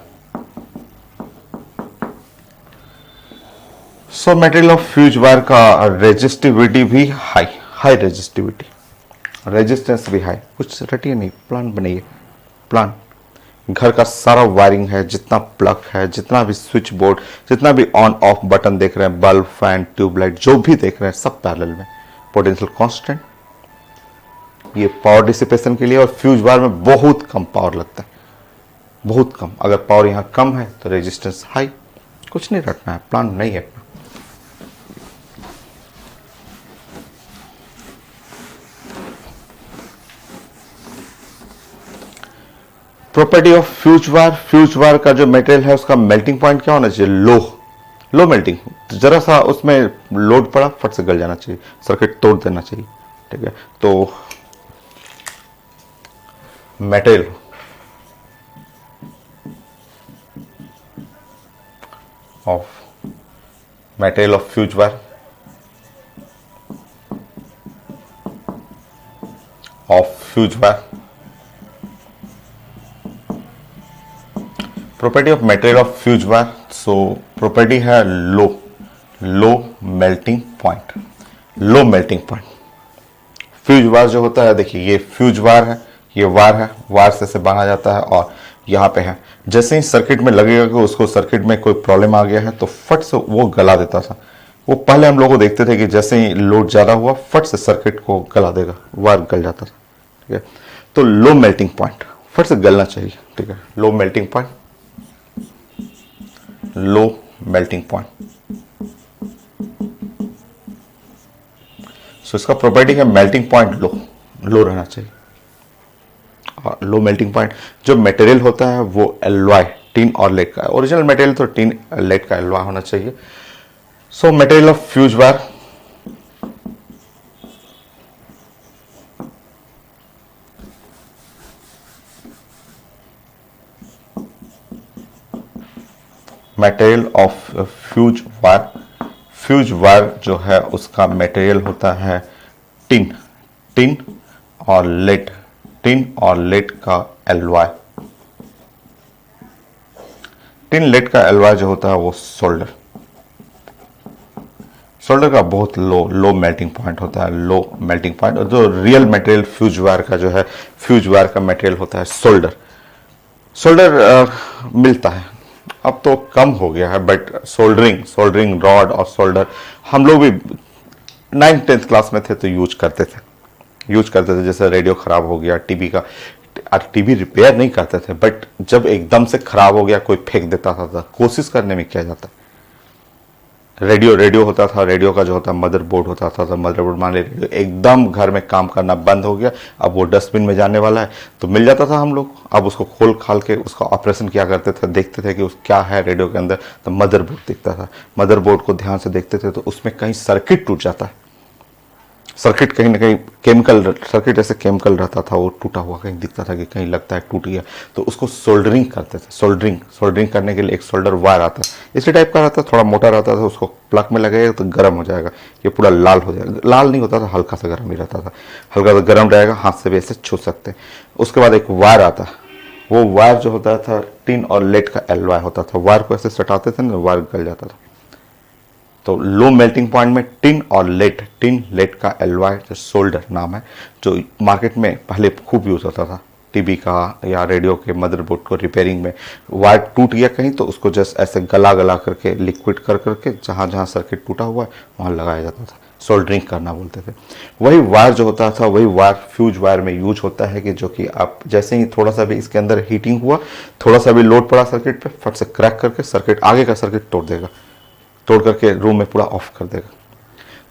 So material of fuse wire का रेजिस्टिविटी भी हाई रेजिस्टिविटी, रेजिस्टेंस भी हाई। कुछ रटिए नहीं, प्लान बनाइए। प्लान घर का सारा वायरिंग है, जितना प्लग है, जितना भी स्विच बोर्ड, जितना भी ऑन ऑफ बटन देख रहे हैं, बल्ब फैन ट्यूबलाइट जो भी देख रहे हैं सब पैरेलल में। पोटेंशियल कांस्टेंट ये पावर डिसिपेशन के लिए, और फ्यूज वायर में बहुत कम पावर लगता है, बहुत कम। अगर पावर यहां कम है तो रेजिस्टेंस हाई। कुछ नहीं रटना है, प्लान नहीं है। प्रॉपर्टी ऑफ फ्यूज वायर का जो मटेरियल है उसका मेल्टिंग पॉइंट क्या होना चाहिए, लो मेल्टिंग। जरा सा उसमें लोड पड़ा फट से गल जाना चाहिए, सर्किट तोड़ देना चाहिए, ठीक है। तो material of fuse wire property of material of fuse wire. So property है low melting point. Fuse wire जो होता है, देखिए ये फ्यूज वायर है, ये वायर से बांधा जाता है और यहाँ पे है। जैसे ही सर्किट में लगेगा कि उसको सर्किट में कोई प्रॉब्लम आ गया है तो फट से वो गला देता था। वो पहले हम लोग देखते थे कि जैसे ही लोड ज्यादा हुआ फट से सर्किट को गला देगा, वायर गल जाता था, ठीक है। तो लो मेल्टिंग पॉइंट, फट से गलना चाहिए, ठीक है। Low melting point. सो इसका प्रॉपर्टी है मेल्टिंग पॉइंट लो रहना चाहिए। और लो मेल्टिंग पॉइंट जो मटेरियल होता है वो एलॉय, टिन और लेड का है। ओरिजिनल मटेरियल तो टिन लेड का एलॉय होना चाहिए। So material of fuse wire, material of fuse wire, fuse wire जो है उसका मटेरियल होता है टिन, टिन और लेड, टिन और लेड का एलॉय, टिन लेड का एलॉय जो होता है वो सोल्डर, सोल्डर का बहुत लो मेल्टिंग पॉइंट होता है, लो मेल्टिंग पॉइंट। और जो रियल मटेरियल फ्यूज वायर का जो है, फ्यूज वायर का मटेरियल होता है सोल्डर, सोल्डर मिलता है, अब तो कम हो गया है, बट सोल्डरिंग रॉड और सोल्डर हम लोग भी 9th-10th क्लास में थे तो यूज करते थे। जैसे रेडियो खराब हो गया, टीवी का, टीवी रिपेयर नहीं करते थे, बट जब एकदम से खराब हो गया कोई फेंक देता था, कोशिश करने में क्या जाता है। रेडियो होता था, रेडियो का जो होता मदरबोर्ड होता था, तो मदरबोर्ड मान ले रेडियो एकदम घर में काम करना बंद हो गया, अब वो डस्टबिन में जाने वाला है, तो मिल जाता था हम लोग, अब उसको खोल खाल के उसका ऑपरेशन किया करते थे, देखते थे कि उस क्या है रेडियो के अंदर, तो मदरबोर्ड दिखता था, मदरबोर्ड को ध्यान से देखते थे तो उसमें कहीं सर्किट टूट जाता है, सर्किट कहीं ना कहीं केमिकल, सर्किट ऐसे केमिकल रहता था, वो टूटा हुआ कहीं दिखता था कि कहीं लगता है टूट गया, तो उसको सोल्डरिंग करते थे। सोल्डरिंग करने के लिए एक सोल्डर वायर आता है, इसी टाइप का रहता, थोड़ा मोटा रहता था, उसको प्लग में लगेगा तो गर्म हो जाएगा, ये पूरा लाल हो जाएगा, लाल नहीं होता था, हल्का सा गर्म ही रहता था, हल्का सा गर्म रहेगा, हाथ से भी ऐसे छू सकते। उसके बाद एक वायर आता, वो वायर जो होता था टिन और लेड का एलॉय होता था, वायर को ऐसे सटाते थे ना, वायर गल जाता था। तो लो मेल्टिंग पॉइंट में टिन और लेड, टिन लेड का एलॉय जो सोल्डर नाम है, जो मार्केट में पहले खूब यूज होता था, टीवी का या रेडियो के मदरबोर्ड को रिपेयरिंग में, वायर टूट गया कहीं तो उसको जस्ट ऐसे गला करके लिक्विड कर करके जहाँ जहाँ सर्किट टूटा हुआ है वहाँ लगाया जाता था, सोल्डरिंग करना बोलते थे। वही वायर जो होता था, वही वायर फ्यूज वायर में यूज होता है कि जो कि आप जैसे ही थोड़ा सा भी इसके अंदर हीटिंग हुआ, थोड़ा सा भी लोड पड़ा सर्किट पे, फट से क्रैक करके सर्किट, आगे का सर्किट तोड़ देगा, तोड़ करके रूम में पूरा ऑफ कर देगा।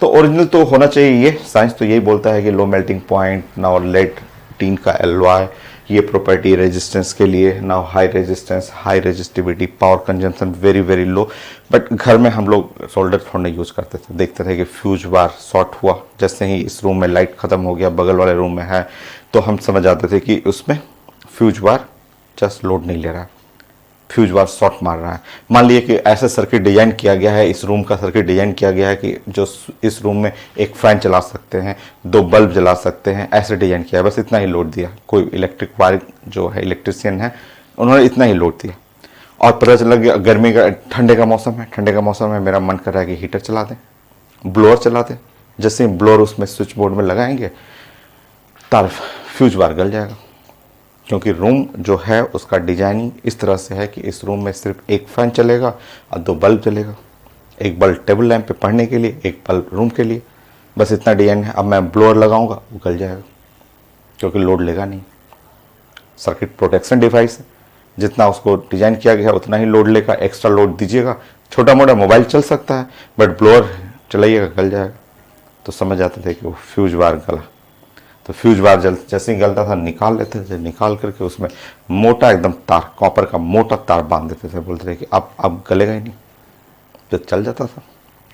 तो ओरिजिनल तो होना चाहिए, ये साइंस तो यही बोलता है कि लो मेल्टिंग पॉइंट, ना और लेड, टीन का एलॉय, ये प्रॉपर्टी रेजिस्टेंस के लिए, ना high resistance, high resistivity, power consumption very very low. But घर में हम लोग सोल्डर थोड़ा यूज करते थे, देखते थे कि फ्यूज बार शॉर्ट हुआ, जैसे ही इस रूम में लाइट खत्म हो गया, बगल वाले रूम में है, तो हम समझ आते थे कि उसमें फ्यूज बार जस्ट लोड नहीं ले रहा है, फ्यूज बार शॉर्ट मार रहा है। मान लिए कि ऐसा सर्किट डिजाइन किया गया है, इस रूम का सर्किट डिजाइन किया गया है कि जो इस रूम में एक फैन चला सकते हैं, 2 बल्ब जला सकते हैं, ऐसे डिजाइन किया है, बस इतना ही लोड दिया, कोई इलेक्ट्रिक वायर जो है इलेक्ट्रिशियन है उन्होंने इतना ही लोड दिया, और पता चला गया गर्मी का, ठंडे का मौसम है, ठंडे का मौसम है, मेरा मन कर रहा है कि हीटर चला दें, ब्लोअर चला दें, जैसे ही ब्लोअर उसमें स्विच बोर्ड में लगाएंगे तार फ्यूज बार गल जाएगा, क्योंकि रूम जो है उसका डिजाइनिंग इस तरह से है कि इस रूम में सिर्फ एक फैन चलेगा और 2 बल्ब चलेगा, एक बल्ब टेबल लैंप पे पढ़ने के लिए, एक बल्ब रूम के लिए, बस इतना डिजाइन है। अब मैं ब्लोअर लगाऊंगा वो गल जाएगा, क्योंकि लोड लेगा नहीं, सर्किट प्रोटेक्शन डिवाइस है, जितना उसको डिजाइन किया गया है उतना ही लोड लेगा, एक्स्ट्रा लोड दीजिएगा, छोटा मोटा मोबाइल चल सकता है, बट ब्लोअर चलाइएगा गल जाएगा। तो समझ आते थे कि वो फ्यूज वायर गला, तो फ्यूज वायर जैसे ही गलता था निकाल लेते थे, निकाल करके उसमें मोटा एकदम तार, कॉपर का मोटा तार बांध देते थे, बोलते थे कि अब गलेगा ही नहीं, तो चल जाता था,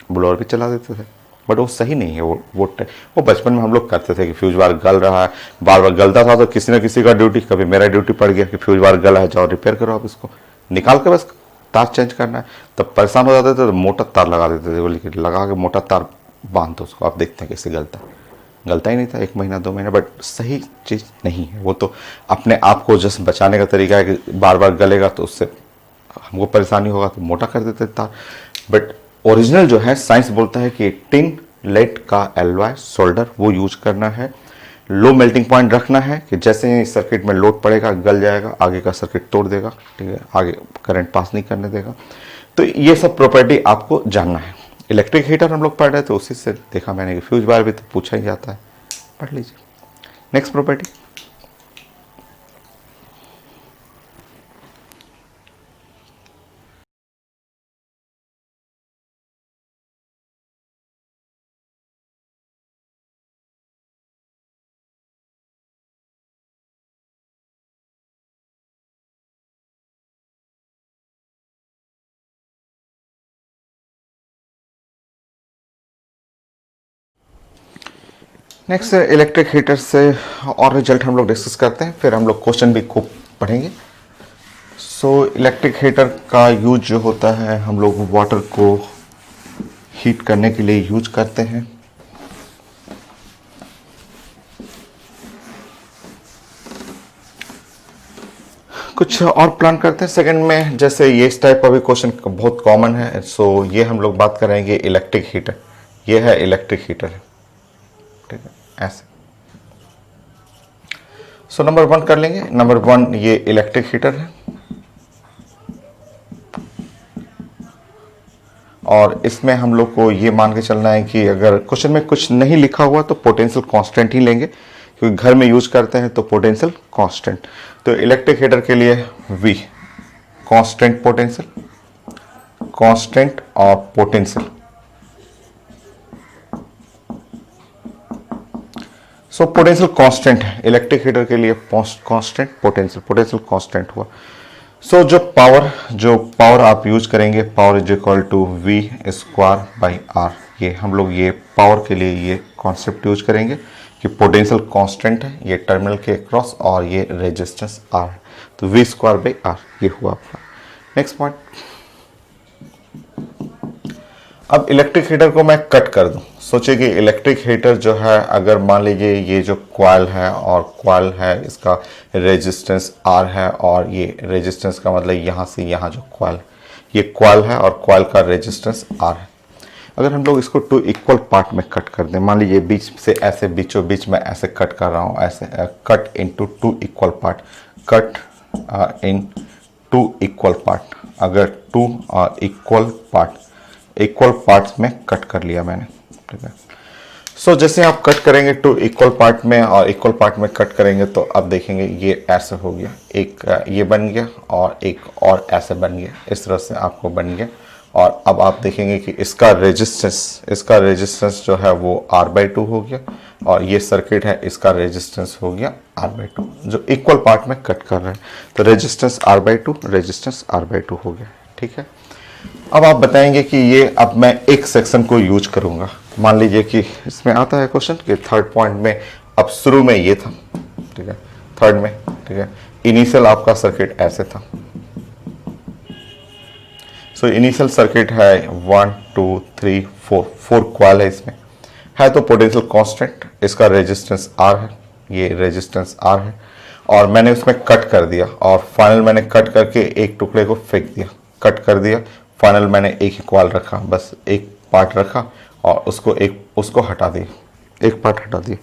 ब्लोअर भी चला देते थे। बट वो सही नहीं है, वो बचपन में हम लोग करते थे कि फ्यूज वायर गल रहा है, बार बार गलता था, तो किसी न किसी का ड्यूटी, कभी मेरा ड्यूटी पड़ गया कि फ्यूज वायर गला है, जाओ रिपेयर करो, आप इसको निकाल के बस तार चेंज करना है। तब परेशान हो जाते थे तो मोटा तार लगा देते थे, बोले कि लगा के मोटा तार बांध दो उसको, आप देखते हैं कैसे गलता ही नहीं था, 1 महीना 2 महीना, बट सही चीज़ नहीं है वो। तो अपने आप को जस्ट बचाने का तरीका है कि बार बार गलेगा तो उससे हमको परेशानी होगा, तो मोटा कर देते था। बट ओरिजिनल जो है साइंस बोलता है कि टिन लेड का एलॉय सोल्डर वो यूज करना है, लो मेल्टिंग पॉइंट रखना है कि जैसे ही सर्किट में लोड पड़ेगा गल जाएगा, आगे का सर्किट तोड़ देगा, ठीक है, आगे करंट पास नहीं करने देगा। तो ये सब प्रॉपर्टी आपको जानना है। इलेक्ट्रिक हीटर हम लोग पढ़ रहे थे, उसी से देखा मैंने कि फ्यूज बार भी तो पूछा ही जाता है, पढ़ लीजिए। Next property, next electric heater से और रिजल्ट हम लोग डिस्कस करते हैं, फिर हम लोग क्वेश्चन भी खूब पढ़ेंगे। सो इलेक्ट्रिक हीटर का यूज जो होता है, हम लोग वाटर को हीट करने के लिए यूज करते हैं। कुछ और प्लान करते हैं सेकंड में, जैसे ये इस टाइप का भी क्वेश्चन बहुत कॉमन है। सो ये हम लोग बात करेंगे इलेक्ट्रिक हीटर। ये है इलेक्ट्रिक हीटर, ठीक है, ऐसे। सो नंबर 1 कर लेंगे। नंबर 1 ये इलेक्ट्रिक हीटर है और इसमें हम लोग को ये मान के चलना है कि अगर क्वेश्चन में कुछ नहीं लिखा हुआ तो पोटेंशियल कांस्टेंट ही लेंगे, क्योंकि घर में यूज करते हैं तो पोटेंशियल कांस्टेंट। तो इलेक्ट्रिक हीटर के लिए V कांस्टेंट पोटेंशियल, कांस्टेंट और पोटेंशियल। सो पोटेंशियल कांस्टेंट है इलेक्ट्रिक हीटर के लिए, कांस्टेंट पोटेंशियल, पोटेंशियल कांस्टेंट हुआ। सो जो पावर आप यूज करेंगे, power is equal to V square by R। ये हम लोग ये पावर के लिए ये कॉन्सेप्ट यूज करेंगे कि पोटेंशियल कांस्टेंट है ये टर्मिनल के क्रॉस और ये रेजिस्टेंस R है, तो V स्क्वायर बाई R ये हुआ आपका। नेक्स्ट पॉइंट, अब इलेक्ट्रिक हीटर को मैं कट कर दूं। सोचिए कि इलेक्ट्रिक हीटर जो है, अगर मान लीजिए ये जो कॉइल है और कॉइल है इसका रेजिस्टेंस R है और ये रेजिस्टेंस का मतलब यहाँ से यहाँ जो कॉइल, ये कॉइल है और कॉइल का रेजिस्टेंस R है। अगर हम लोग इसको 2 इक्वल पार्ट में कट कर दें, मान लीजिए बीच से ऐसे बीचों बीच में ऐसे कट कर रहा हूँ, ऐसे cut into 2 equal part, cut in 2 equal part. अगर 2 इक्वल पार्ट्स में कट कर लिया मैंने, ठीक है। सो जैसे आप कट करेंगे 2 इक्वल पार्ट में और इक्वल पार्ट में कट करेंगे तो अब देखेंगे ये ऐसे हो गया, एक ये बन गया और एक और ऐसे बन गया, इस तरह से आपको बन गया। और अब आप देखेंगे कि इसका रेजिस्टेंस जो है वो R/2 हो गया और ये सर्किट है, इसका रेजिस्टेंस हो गया R/2, जो इक्वल पार्ट में कट कर रहे हैं। तो रेजिस्टेंस R/2 हो गया, ठीक है। अब आप बताएंगे कि ये अब मैं एक सेक्शन को यूज करूंगा। मान लीजिए कि इसमें आता है क्वेश्चन कि थर्ड पॉइंट में, अब शुरू में ये था, ठीक है, थर्ड में, ठीक है, इनिशियल आपका सर्किट ऐसे था। सो इनिशियल सर्किट है 1 2 3 4 कॉइल है, इसमें है तो पोटेंशियल कांस्टेंट, इसका रेजिस्टेंस R है, ये रेजिस्टेंस R है और मैंने उसमें कट कर दिया और फाइनल मैंने कट करके एक टुकड़े को फेंक दिया, कट कर दिया। फाइनल मैंने एक ही कॉइल रखा, बस एक पार्ट रखा और उसको हटा दिया, एक पार्ट हटा दिया,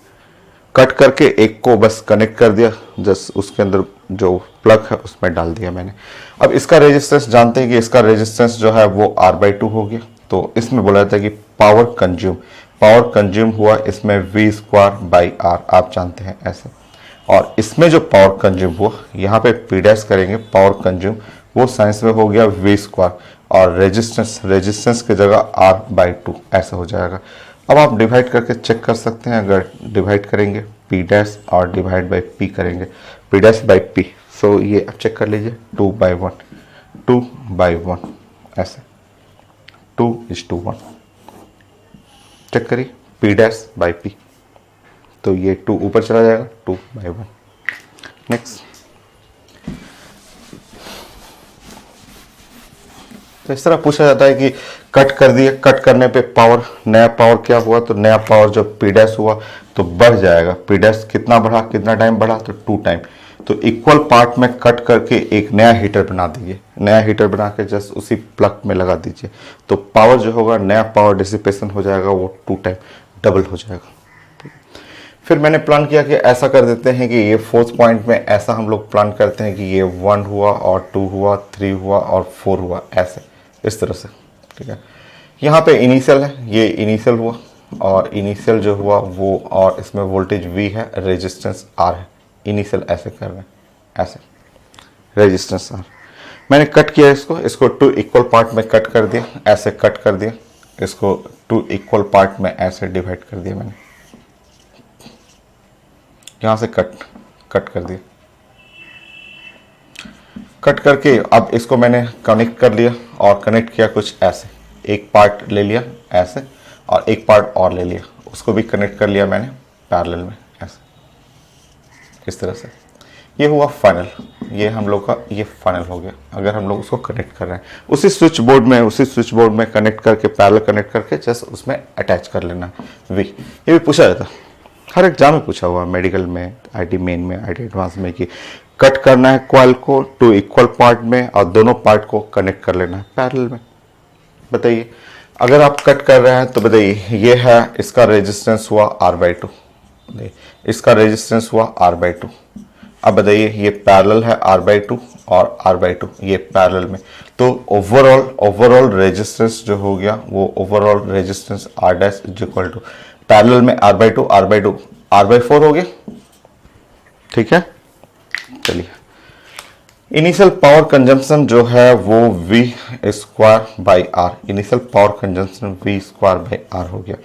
कट करके एक को बस कनेक्ट कर दिया, जस्ट उसके अंदर जो प्लग है उसमें डाल दिया मैंने। अब इसका रेजिस्टेंस जानते हैं कि इसका रेजिस्टेंस जो है वो R/2 हो गया। तो इसमें बोला जाता है कि पावर कंज्यूम हुआ इसमें V स्क्वायर बाई R, आप जानते हैं ऐसे। और इसमें जो पावर कंज्यूम हुआ, यहाँ पे P' करेंगे, पावर कंज्यूम वो साइंस में हो गया V स्क्वायर और रेजिस्टेंस की जगह R/2 ऐसे हो जाएगा। अब आप डिवाइड करके चेक कर सकते हैं, अगर डिवाइड करेंगे P' और डिवाइड बाई P करेंगे, P' बाई P। सो ये अब चेक कर लीजिए, 2/1 ऐसे, 2:1 चेक करिए, P' बाई P, तो ये 2 ऊपर चला जाएगा, 2/1। नेक्स्ट, तो इस तरह पूछा जाता है कि कट कर दिए, कट करने पे पावर, नया पावर क्या हुआ, तो नया पावर जो P' हुआ तो बढ़ जाएगा। P' कितना बढ़ा, कितना टाइम बढ़ा, तो 2 टाइम। तो इक्वल पार्ट में कट करके एक नया हीटर बना दीजिए, नया हीटर बना के जस्ट उसी प्लग में लगा दीजिए, तो पावर जो होगा, नया पावर डिसिपेशन हो जाएगा, वो 2 टाइम डबल हो जाएगा। फिर मैंने प्लान किया कि ऐसा कर देते हैं कि ये 4th पॉइंट में ऐसा हम लोग प्लान करते हैं कि ये 1 हुआ और 2 हुआ, 3 हुआ और 4 हुआ, ऐसे इस तरह से, ठीक है। यहाँ पे इनिशियल है, ये इनिशियल हुआ और इनिशियल जो हुआ वो, और इसमें वोल्टेज V है, रेजिस्टेंस R है, इनिशियल ऐसे कर रहे हैं, ऐसे रेजिस्टेंस R। मैंने कट किया इसको 2 इक्वल पार्ट में कट कर दिया, ऐसे कट कर दिया, इसको 2 इक्वल पार्ट में ऐसे डिवाइड कर दिया मैंने, यहाँ से कट कर दिया, कट करके अब इसको मैंने कनेक्ट कर लिया और कनेक्ट किया कुछ ऐसे, एक पार्ट ले लिया ऐसे और एक पार्ट और ले लिया, उसको भी कनेक्ट कर लिया मैंने पैरेलल में ऐसे, इस तरह से। ये हुआ फाइनल, ये हम लोग का ये फाइनल हो गया। अगर हम लोग उसको कनेक्ट कर रहे हैं उसी स्विच बोर्ड में कनेक्ट करके, पैरेलल कनेक्ट करके जस्ट उसमें अटैच कर लेना है वी। ये भी पूछा जाता, हर एग्जाम में पूछा हुआ, मेडिकल में, आईटी मेन में, आईटी एडवांस में, कि कट करना है कॉइल को 2 इक्वल पार्ट में और दोनों पार्ट को कनेक्ट कर लेना है पैरेलल में। बताइए अगर आप कट कर रहे हैं तो बताइए, ये है इसका रेजिस्टेंस हुआ R/2, इसका रेजिस्टेंस हुआ R/2। अब बताइए ये पैरेलल है R/2 और R/2 ये पैरेलल में, तो ओवरऑल रेजिस्टेंस जो हो गया वो overall resistance R dash is equal to parallel में R/2 R/4 हो गया। ठीक है, चलिए इनिशियल पावर कंजम्पशन जो है वो V square by R, initial power consumption V square by R हो गया।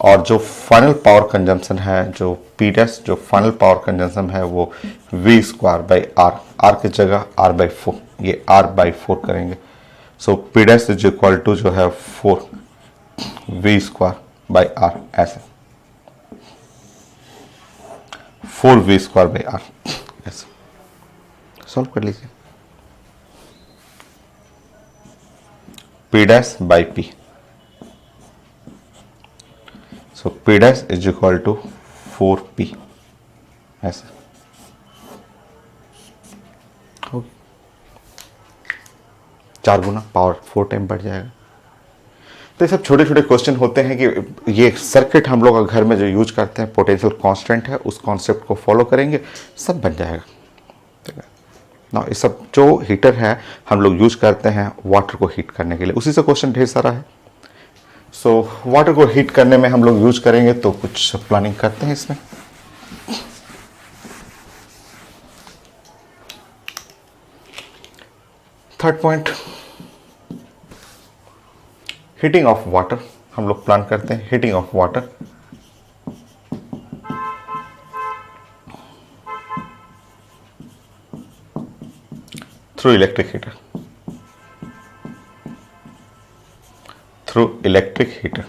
और जो फाइनल पावर कंजम्पशन है, जो P डैश, जो फाइनल पावर कंजम्पशन है वो V square by R, R की जगह R/4, ये R/4 करेंगे। So P dash is equal to जो है 4 V स्क्वायर बाई आर, ऐसे 4 V स्क्वायर बाई आर, ऐसे सॉल्व कर लीजिए। P dash by P, so P dash is equal to 4P, ऐसे हो गया। 4 गुना पावर 4 टाइम बढ़ जाएगा। तो ये सब छोटे छोटे क्वेश्चन होते हैं कि ये सर्किट हम लोग घर में जो यूज करते हैं, पोटेंशियल कांस्टेंट है, उस कॉन्सेप्ट को फॉलो करेंगे, सब बन जाएगा। ठीक है ना, ये सब जो हीटर है हम लोग यूज करते हैं वाटर को हीट करने के लिए, उसी से क्वेश्चन ढेर सारा है। सो वाटर को हीट करने में हम लोग यूज करेंगे, तो कुछ प्लानिंग करते हैं इसमें। Third point, heating of water, हम लोग प्लान करते हैं heating of water. Through electric heater, through electric heater.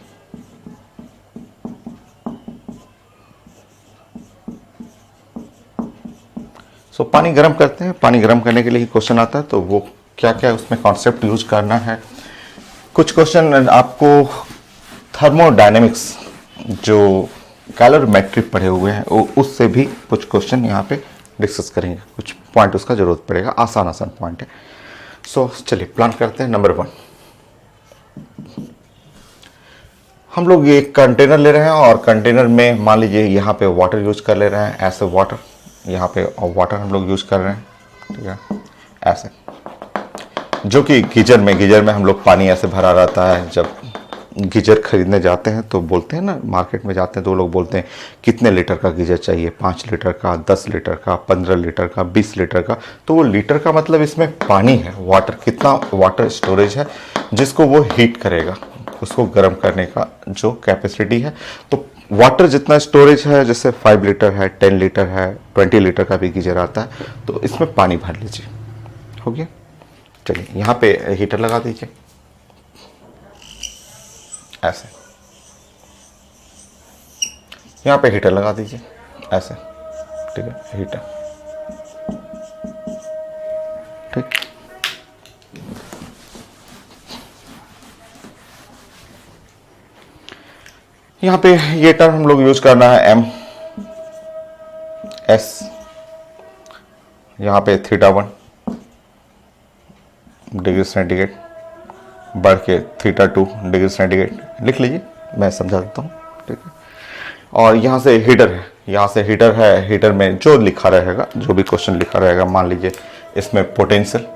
So पानी गर्म करते हैं, पानी गर्म करने के लिए ही क्वेश्चन आता है, तो वो क्या क्या उसमें कॉन्सेप्ट यूज करना है। कुछ क्वेश्चन आपको थर्मोडायनेमिक्स जो कैलोरीमेट्री पढ़े हुए हैं उससे भी कुछ क्वेश्चन यहाँ पे डिस्कस करेंगे, कुछ पॉइंट उसका जरूरत पड़ेगा, आसान आसान पॉइंट है। सो चलिए प्लान करते हैं। नंबर 1, हम लोग ये कंटेनर ले रहे हैं और कंटेनर में मान लीजिए यहाँ पे वाटर यूज कर ले रहे हैं, ऐसे वाटर, यहाँ पे वाटर हम लोग यूज कर रहे हैं, ठीक है, ऐसे, जो कि गीजर में हम लोग पानी ऐसे भरा रहता है। जब गीजर खरीदने जाते हैं तो बोलते हैं ना, मार्केट में जाते हैं तो लोग बोलते हैं कितने लीटर का गीजर चाहिए, 5 लीटर का, 10 लीटर का, 15 लीटर का, 20 लीटर का। तो वो लीटर का मतलब इसमें पानी है, वाटर, कितना वाटर स्टोरेज है जिसको वो हीट करेगा, उसको गर्म करने का जो कैपेसिटी है। तो वाटर जितना स्टोरेज है, जैसे 5 लीटर है, 10 लीटर है, 20 लीटर का भी गीजर आता है, तो इसमें पानी भर लीजिए। हो गया, चलिए यहाँ पे हीटर लगा दीजिए ऐसे, यहाँ पे हीटर लगा दीजिए ऐसे, ठीक है, हीटर, ठीक। यहाँ पे ये टर्म हम लोग यूज करना है MS, यहाँ पे θ1 डिग्री सेंटीग्रेड बढ़ के θ2 डिग्री सेंटीग्रेड लिख लीजिए, मैं समझा देता हूँ, ठीक है। और यहाँ से हीटर है, यहाँ से हीटर है, हीटर में जो लिखा रहेगा, जो भी क्वेश्चन लिखा रहेगा, मान लीजिए इसमें पोटेंशियल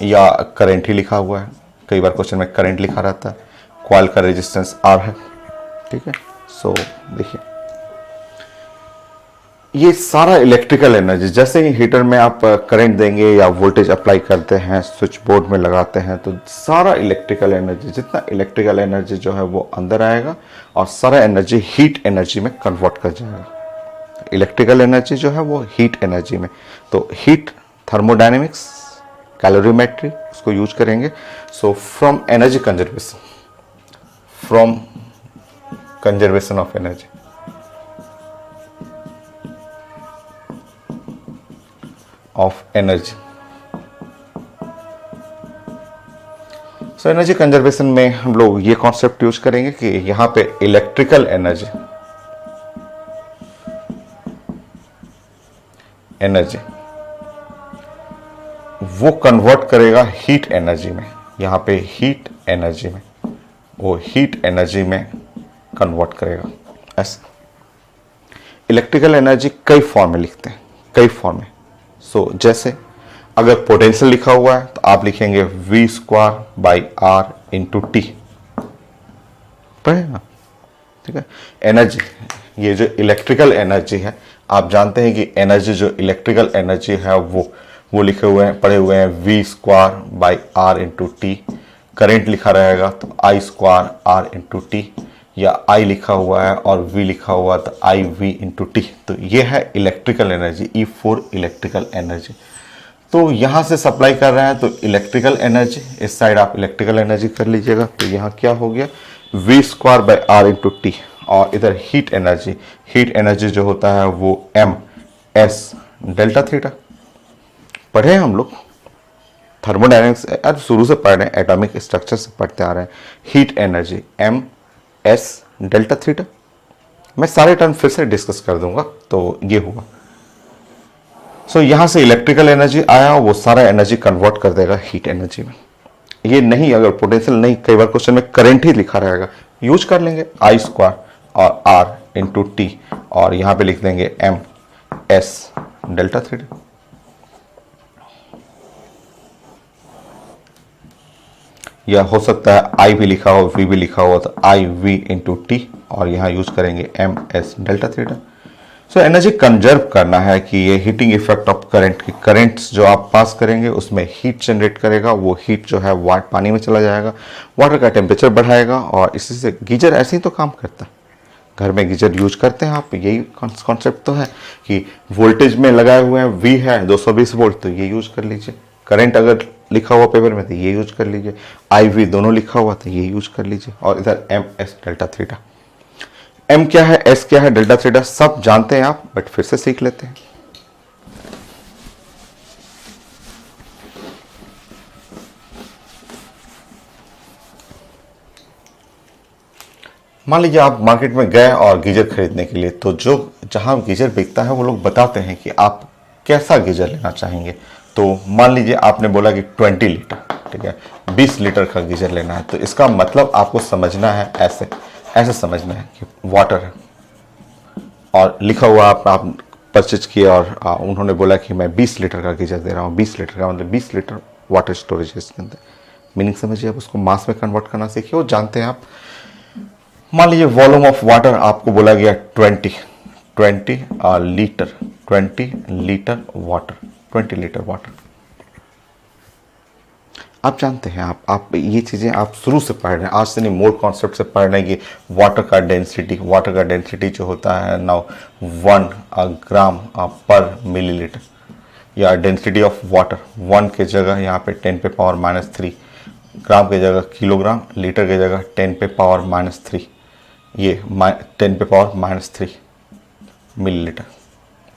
या करंट ही लिखा हुआ है, कई बार क्वेश्चन में करंट लिखा रहता है, कॉइल का रेजिस्टेंस R है, ठीक है। सो देखिए ये सारा इलेक्ट्रिकल एनर्जी, जैसे ही हीटर में आप करंट देंगे या वोल्टेज अप्लाई करते हैं, स्विच बोर्ड में लगाते हैं, तो सारा इलेक्ट्रिकल एनर्जी, जितना इलेक्ट्रिकल एनर्जी जो है वो अंदर आएगा और सारा एनर्जी हीट एनर्जी में कन्वर्ट कर जाएगा। इलेक्ट्रिकल एनर्जी जो है वो हीट एनर्जी में, तो हीट, थर्मोडायनेमिक्स, कैलोरीमेट्री, उसको यूज करेंगे। So from energy conservation, from conservation of energy, of energy. So energy conservation में हम लोग ये कॉन्सेप्ट यूज करेंगे कि यहां पे इलेक्ट्रिकल एनर्जी वो कन्वर्ट करेगा हीट एनर्जी में। यहां पे हीट एनर्जी में, वो हीट एनर्जी में कन्वर्ट करेगा। ऐसा इलेक्ट्रिकल एनर्जी कई फॉर्म में लिखते हैं, कई फॉर्म में। सो जैसे अगर पोटेंशियल लिखा हुआ है तो आप लिखेंगे v square by R into T, पढ़ेगा, ठीक है। एनर्जी, ये जो इलेक्ट्रिकल एनर्जी है, आप जानते हैं कि एनर्जी जो इलेक्ट्रिकल एनर्जी है वो लिखे हुए हैं, पढ़े हुए हैं v square by R into T. Current लिखा रहेगा तो I square R into T, या आई लिखा हुआ है और v लिखा हुआ है तो आई वी इंटू टी। तो ये है electrical energy, E for electrical energy. तो यहां से सप्लाई कर रहे हैं तो इलेक्ट्रिकल एनर्जी, इस साइड आप इलेक्ट्रिकल एनर्जी कर लीजिएगा। तो यहां क्या हो गया, v square by R into T. और इधर हीट एनर्जी जो होता है वो m s डेल्टा थीटा। पढ़े हैं हम लोग थर्मोडायनेमिक्स, शुरू से पढ़ रहे हैं, एटॉमिक स्ट्रक्चर से पढ़ते आ रहे हैं। Heat energy m s delta theta. मैं सारे टर्म फिर से डिस्कस कर दूंगा। तो ये हुआ। सो यहां से इलेक्ट्रिकल एनर्जी आया, वो सारा एनर्जी कन्वर्ट कर देगा हीट एनर्जी में। ये नहीं, अगर पोटेंशियल नहीं, कई बार क्वेश्चन में करंट ही लिखा रहेगा, यूज कर लेंगे आई स्क्वायर और आर इंटू टी, और यहां पे लिख देंगे एम एस डेल्टा थीटा। या हो सकता है आई भी लिखा हो, वी भी लिखा हो, तो आई वी इंटू टी, और यहां यूज करेंगे M S delta theta. So energy conserve करना है कि ये हीटिंग इफेक्ट ऑफ करंट की, करंट्स जो आप पास करेंगे उसमें हीट जनरेट करेगा, वो हीट जो है वाट पानी में चला जाएगा, वाटर का टेम्परेचर बढ़ाएगा, और इसी से गीजर ऐसे ही तो काम करता है। घर में गीजर यूज करते हैं आप, यही कॉन्सेप्ट तो है कि वोल्टेज में लगाए हुए हैं, वी है 220 वोल्ट, तो ये यूज कर लीजिए। करंट अगर लिखा हुआ पेपर में तो ये यूज कर लीजिए, आई वी दोनों लिखा हुआ तो ये यूज कर लीजिए। और इधर M S delta theta, M क्या है, एस क्या है, डेल्टा थीटा सब जानते हैं आप, बट फिर से सीख लेते हैं। मान लीजिए आप मार्केट में गए और गीजर खरीदने के लिए, तो जो जहां गीजर बिकता है वो लोग बताते हैं कि आप कैसा गीजर लेना चाहेंगे। तो मान लीजिए आपने बोला कि 20 लीटर, ठीक है, 20 लीटर का गीजर लेना है। तो इसका मतलब आपको समझना है, ऐसे समझना है कि वाटर है और लिखा हुआ आप परचेज किए, और उन्होंने बोला कि मैं 20 लीटर का गीजर दे रहा हूँ। 20 लीटर का मतलब 20 लीटर वाटर स्टोरेज है इसके अंदर। मीनिंग समझिए, आप उसको मास में कन्वर्ट करना सीखिए, वो जानते हैं आप। मान लीजिए वॉल्यूम ऑफ वाटर आपको बोला गया 20 litre, 20 litre water, 20 litre water. आप जानते हैं, आप ये चीज़ें आप शुरू से पढ़ रहे हैं, आज से नहीं, मोर कॉन्सेप्ट से पढ़ रहे हैं कि वाटर का डेंसिटी जो होता है नाउ 1 ग्राम पर मिलीलीटर, या डेंसिटी ऑफ वाटर 1 के जगह यहाँ पे 10 पे पावर -3, ग्राम के जगह किलोग्राम, लीटर के जगह 10 पे पावर -3, ये 10 पे पावर -3 मिलीलीटर,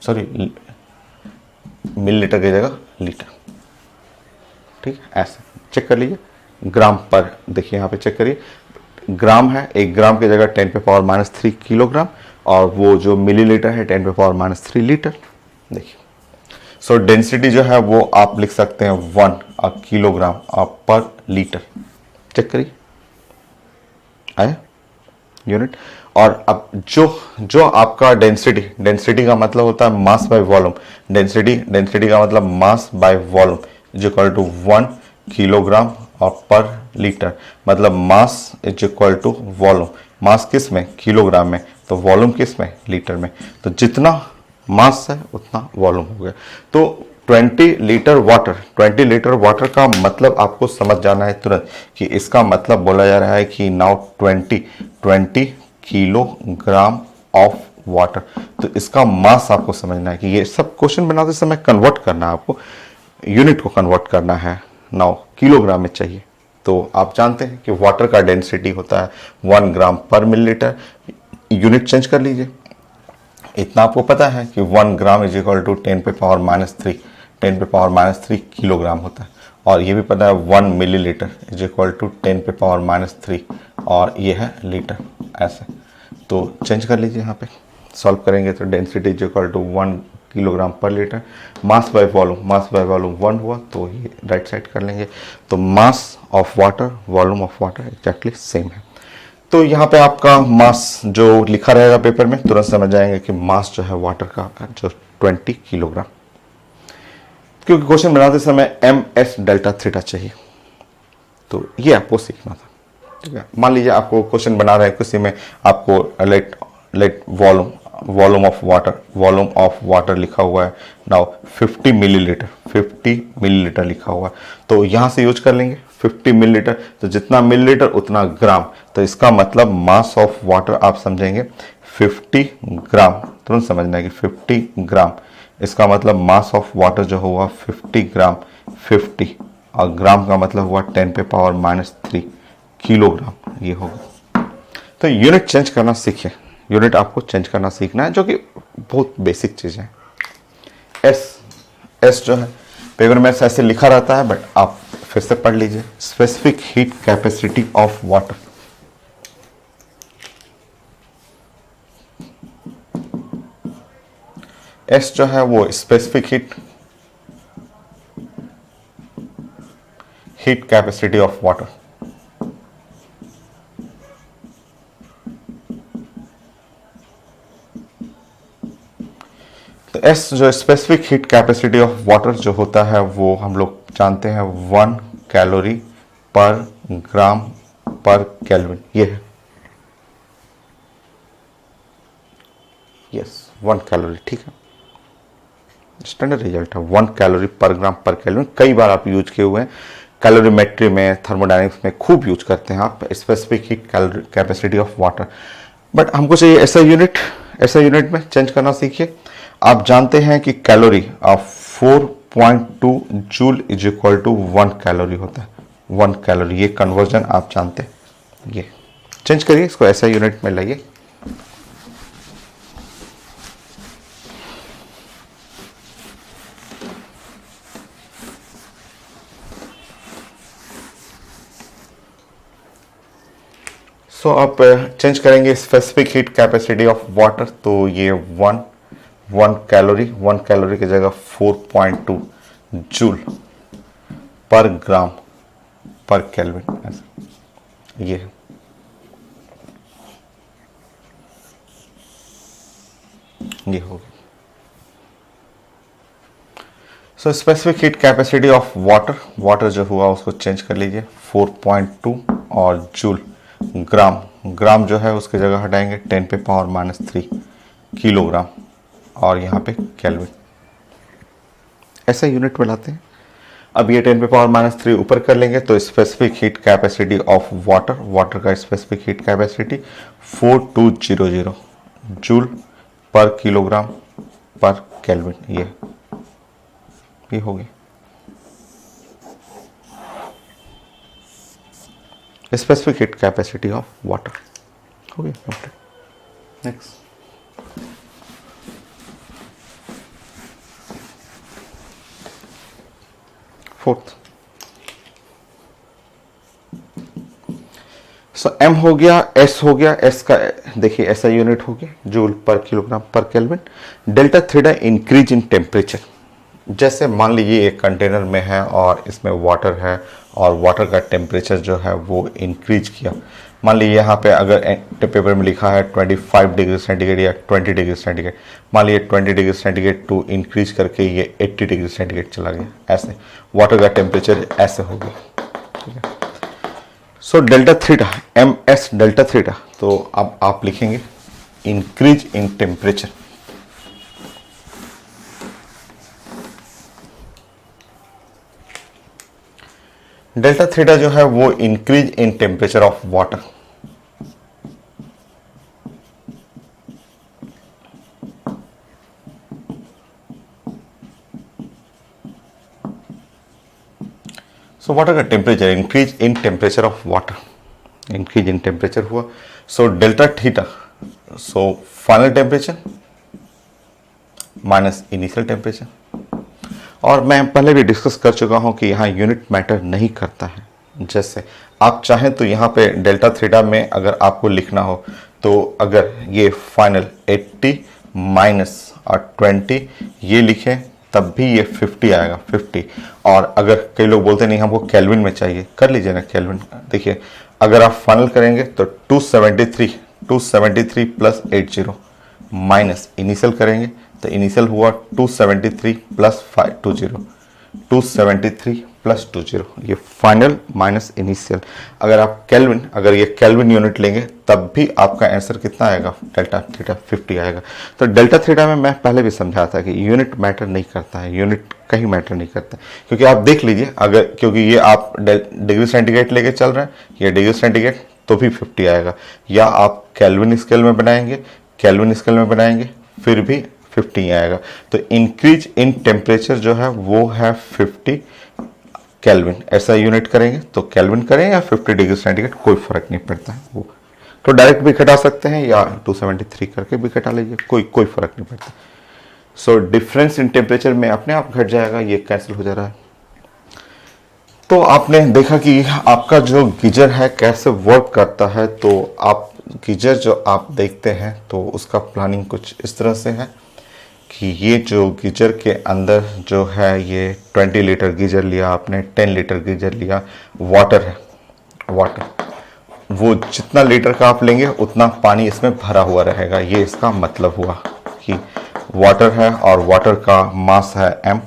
सॉरी मिलीलीटर की जगह लीटर, ठीक है। ऐसे चेक कर लीजिए, ग्राम पर, देखिए यहाँ पे चेक करिए, ग्राम है, 1 ग्राम की जगह 10 पे पावर -3 किलोग्राम, और वो जो मिलीलीटर है 10 पे पावर -3 लीटर। देखिए, सो डेंसिटी जो है वो आप लिख सकते हैं 1 किलोग्राम पर लीटर। चेक करिए, आया यूनिट। और अब जो आपका डेंसिटी का मतलब होता है मास बाय वॉल्यूम, डेंसिटी का मतलब mass by volume is equal to 1 kilogram और पर लीटर, मतलब mass is equal to volume. Mass किस में, किलोग्राम में, तो वॉल्यूम किस में, लीटर में। तो जितना मास है उतना वॉल्यूम हो गया। तो 20 लीटर वाटर का मतलब आपको समझ जाना है तुरंत कि इसका मतलब बोला जा रहा है कि नाउ 20 किलोग्राम ऑफ वाटर। तो इसका मास आपको समझना है कि ये सब क्वेश्चन बनाते समय कन्वर्ट करना है आपको, यूनिट को कन्वर्ट करना है, नाउ किलोग्राम में चाहिए। तो आप जानते हैं कि वाटर का डेंसिटी होता है 1 ग्राम पर मिलीलीटर, यूनिट चेंज कर लीजिए। इतना आपको पता है कि 1 ग्राम इज इक्वल टू 10 पे पावर -3, 10 पे पावर माइनस 3 किलोग्राम होता है। और ये भी पता है 1 मिलीलीटर इज इक्वल टू 10 पे पावर माइनस 3 और ये है लीटर ऐसे। तो चेंज कर लीजिए, यहाँ पे सॉल्व करेंगे तो density is equal to 1 kilogram per litre. Mass by volume 1 हुआ, तो ये राइट साइड कर लेंगे। तो mass of water, volume of water exactly same है। तो यहाँ पे आपका मास जो लिखा रहेगा पेपर में तुरंत समझ जाएंगे कि मास जो है वाटर का जो 20 किलोग्राम, क्योंकि क्वेश्चन बनाते समय एम एस डेल्टा थीटा चाहिए, तो ये आपको सीखना था। ठीक है, मान लीजिए आपको क्वेश्चन बना रहे हैं, किसी में आपको लेट वॉल्यूम ऑफ वाटर लिखा हुआ है, नाउ 50 मिलीलीटर लिखा हुआ है, तो यहां से यूज कर लेंगे 50 मिलीलीटर। तो जितना मिलीलीटर उतना ग्राम, तो इसका मतलब मास ऑफ वाटर आप समझेंगे 50 ग्राम। तुरंत समझना है कि 50 ग्राम, इसका मतलब मास ऑफ वाटर जो हुआ 50 ग्राम, 50 और ग्राम का मतलब हुआ 10 पे पावर माइनस 3 किलोग्राम, ये होगा। तो यूनिट चेंज करना सीखिए, यूनिट आपको चेंज करना सीखना है, जो कि बहुत बेसिक चीज़ है। एस जो है पेपर में ऐसे लिखा रहता है, बट आप फिर से पढ़ लीजिए, specific heat capacity of water. S जो है वो specific heat capacity of water. तो एस जो specific heat capacity of water जो होता है वो हम लोग जानते हैं 1 कैलोरी पर ग्राम पर केल्विन, ये है। यस, 1 कैलोरी, ठीक है, स्टैंडर्ड रिजल्ट है 1 कैलोरी पर ग्राम पर केल्विन। कई बार आप यूज किए हुए हैं, कैलोरीमेट्री में, थर्मोडायनेमिक्स में खूब यूज करते हैं आप specific heat capacity of water. But हमको चाहिए ऐसा यूनिट में चेंज करना सीखिए। आप जानते हैं कि calorie of 4.2 joule is equal to 1 calorie होता है, 1 कैलोरी, ये कन्वर्जन आप जानते हैं। ये चेंज करिए, इसको ऐसा यूनिट में लाइए। सो आप चेंज करेंगे specific heat capacity of water, तो ये 1 कैलोरी की जगह 4.2 जूल पर ग्राम पर केल्विन, ये है। ये होगा। So specific heat capacity of water जो हुआ उसको चेंज कर लीजिए, 4.2 और जूल, ग्राम जो है उसकी जगह हटाएंगे 10 पे पावर माइनस 3 किलोग्राम और यहाँ पे केल्विन, ऐसा यूनिट में लाते हैं। अब ये 10 पे पावर माइनस 3 ऊपर कर लेंगे तो specific heat capacity of water का specific heat capacity 4200 joule per kilogram per kelvin, ये होगी specific heat capacity of water. हो गया complete. Next, fourth. So M हो गया, एस हो गया, एस का देखिए ऐसा यूनिट हो गया joule per kilogram per kelvin. Delta theta increase in temperature, जैसे मान लीजिए एक कंटेनर में है और इसमें वाटर है और वाटर का टेम्परेचर जो है वो इंक्रीज किया। मान लीजिए यहाँ पे अगर पेपर में लिखा है 25 डिग्री सेंटीग्रेड या 20 डिग्री सेंटीग्रेड, मान लीजिए 20 डिग्री सेंटीग्रेड टू इंक्रीज करके ये 80 डिग्री सेंटीग्रेड चला गया, ऐसे वाटर का टेम्परेचर ऐसे हो गया। ठीक है, so delta theta, M S delta theta, तो अब आप लिखेंगे increase in temperature. Delta theta जो है वो increase in temperature of water. So water का temperature, increase in temperature of water, increase in temperature हुआ। So delta theta, so final temperature minus initial temperature, और मैं पहले भी डिस्कस कर चुका हूं कि यहाँ यूनिट मैटर नहीं करता है। जैसे आप चाहें तो यहाँ पे डेल्टा थीटा में अगर आपको लिखना हो तो अगर ये फाइनल 80 माइनस 20 ये लिखें तब भी ये 50 आएगा 50। और अगर कई लोग बोलते नहीं हमको केल्विन में चाहिए, कर लीजिए ना केल्विन। देखिए अगर आप फाइनल करेंगे तो 273 प्लस 80 माइनस इनिशियल करेंगे तो इनिशियल हुआ 273 प्लस 520 273 प्लस 20 ये फाइनल माइनस इनिशियल। अगर आप केल्विन अगर ये केल्विन यूनिट लेंगे तब भी आपका आंसर कितना आएगा डेल्टा थीटा 50 आएगा। तो डेल्टा थीटा में मैं पहले भी समझाया था कि यूनिट मैटर नहीं करता है, यूनिट कहीं मैटर नहीं करता है। क्योंकि आप देख लीजिए अगर क्योंकि ये आप डिग्री सेंटीग्रेड लेके चल रहे हैं, ये डिग्री सेंटीग्रेड तो भी 50 आएगा, या आप केल्विन स्केल में बनाएंगे फिर भी 50 आएगा। तो इंक्रीज इन टेम्परेचर जो है वो है 50 केल्विन। ऐसा यूनिट करेंगे तो केल्विन करें या 50 डिग्री सेंटीग्रेड कोई फर्क नहीं पड़ता है। वो तो डायरेक्ट भी घटा सकते हैं या 273 करके भी घटा लीजिए, कोई फर्क नहीं पड़ता। सो डिफरेंस इन टेम्परेचर में अपने आप घट जाएगा, ये कैंसिल हो जा रहा है। तो आपने देखा कि आपका जो गीजर है कैसे वर्क करता है। तो आप गीजर जो आप देखते हैं तो उसका प्लानिंग कुछ इस तरह से है कि ये जो गीजर के अंदर जो है ये 20 लीटर गीजर लिया आपने, 10 लीटर गीजर लिया, वाटर है, वाटर वो जितना लीटर का आप लेंगे उतना पानी इसमें भरा हुआ रहेगा। ये इसका मतलब हुआ कि वाटर है और वाटर का मास है m,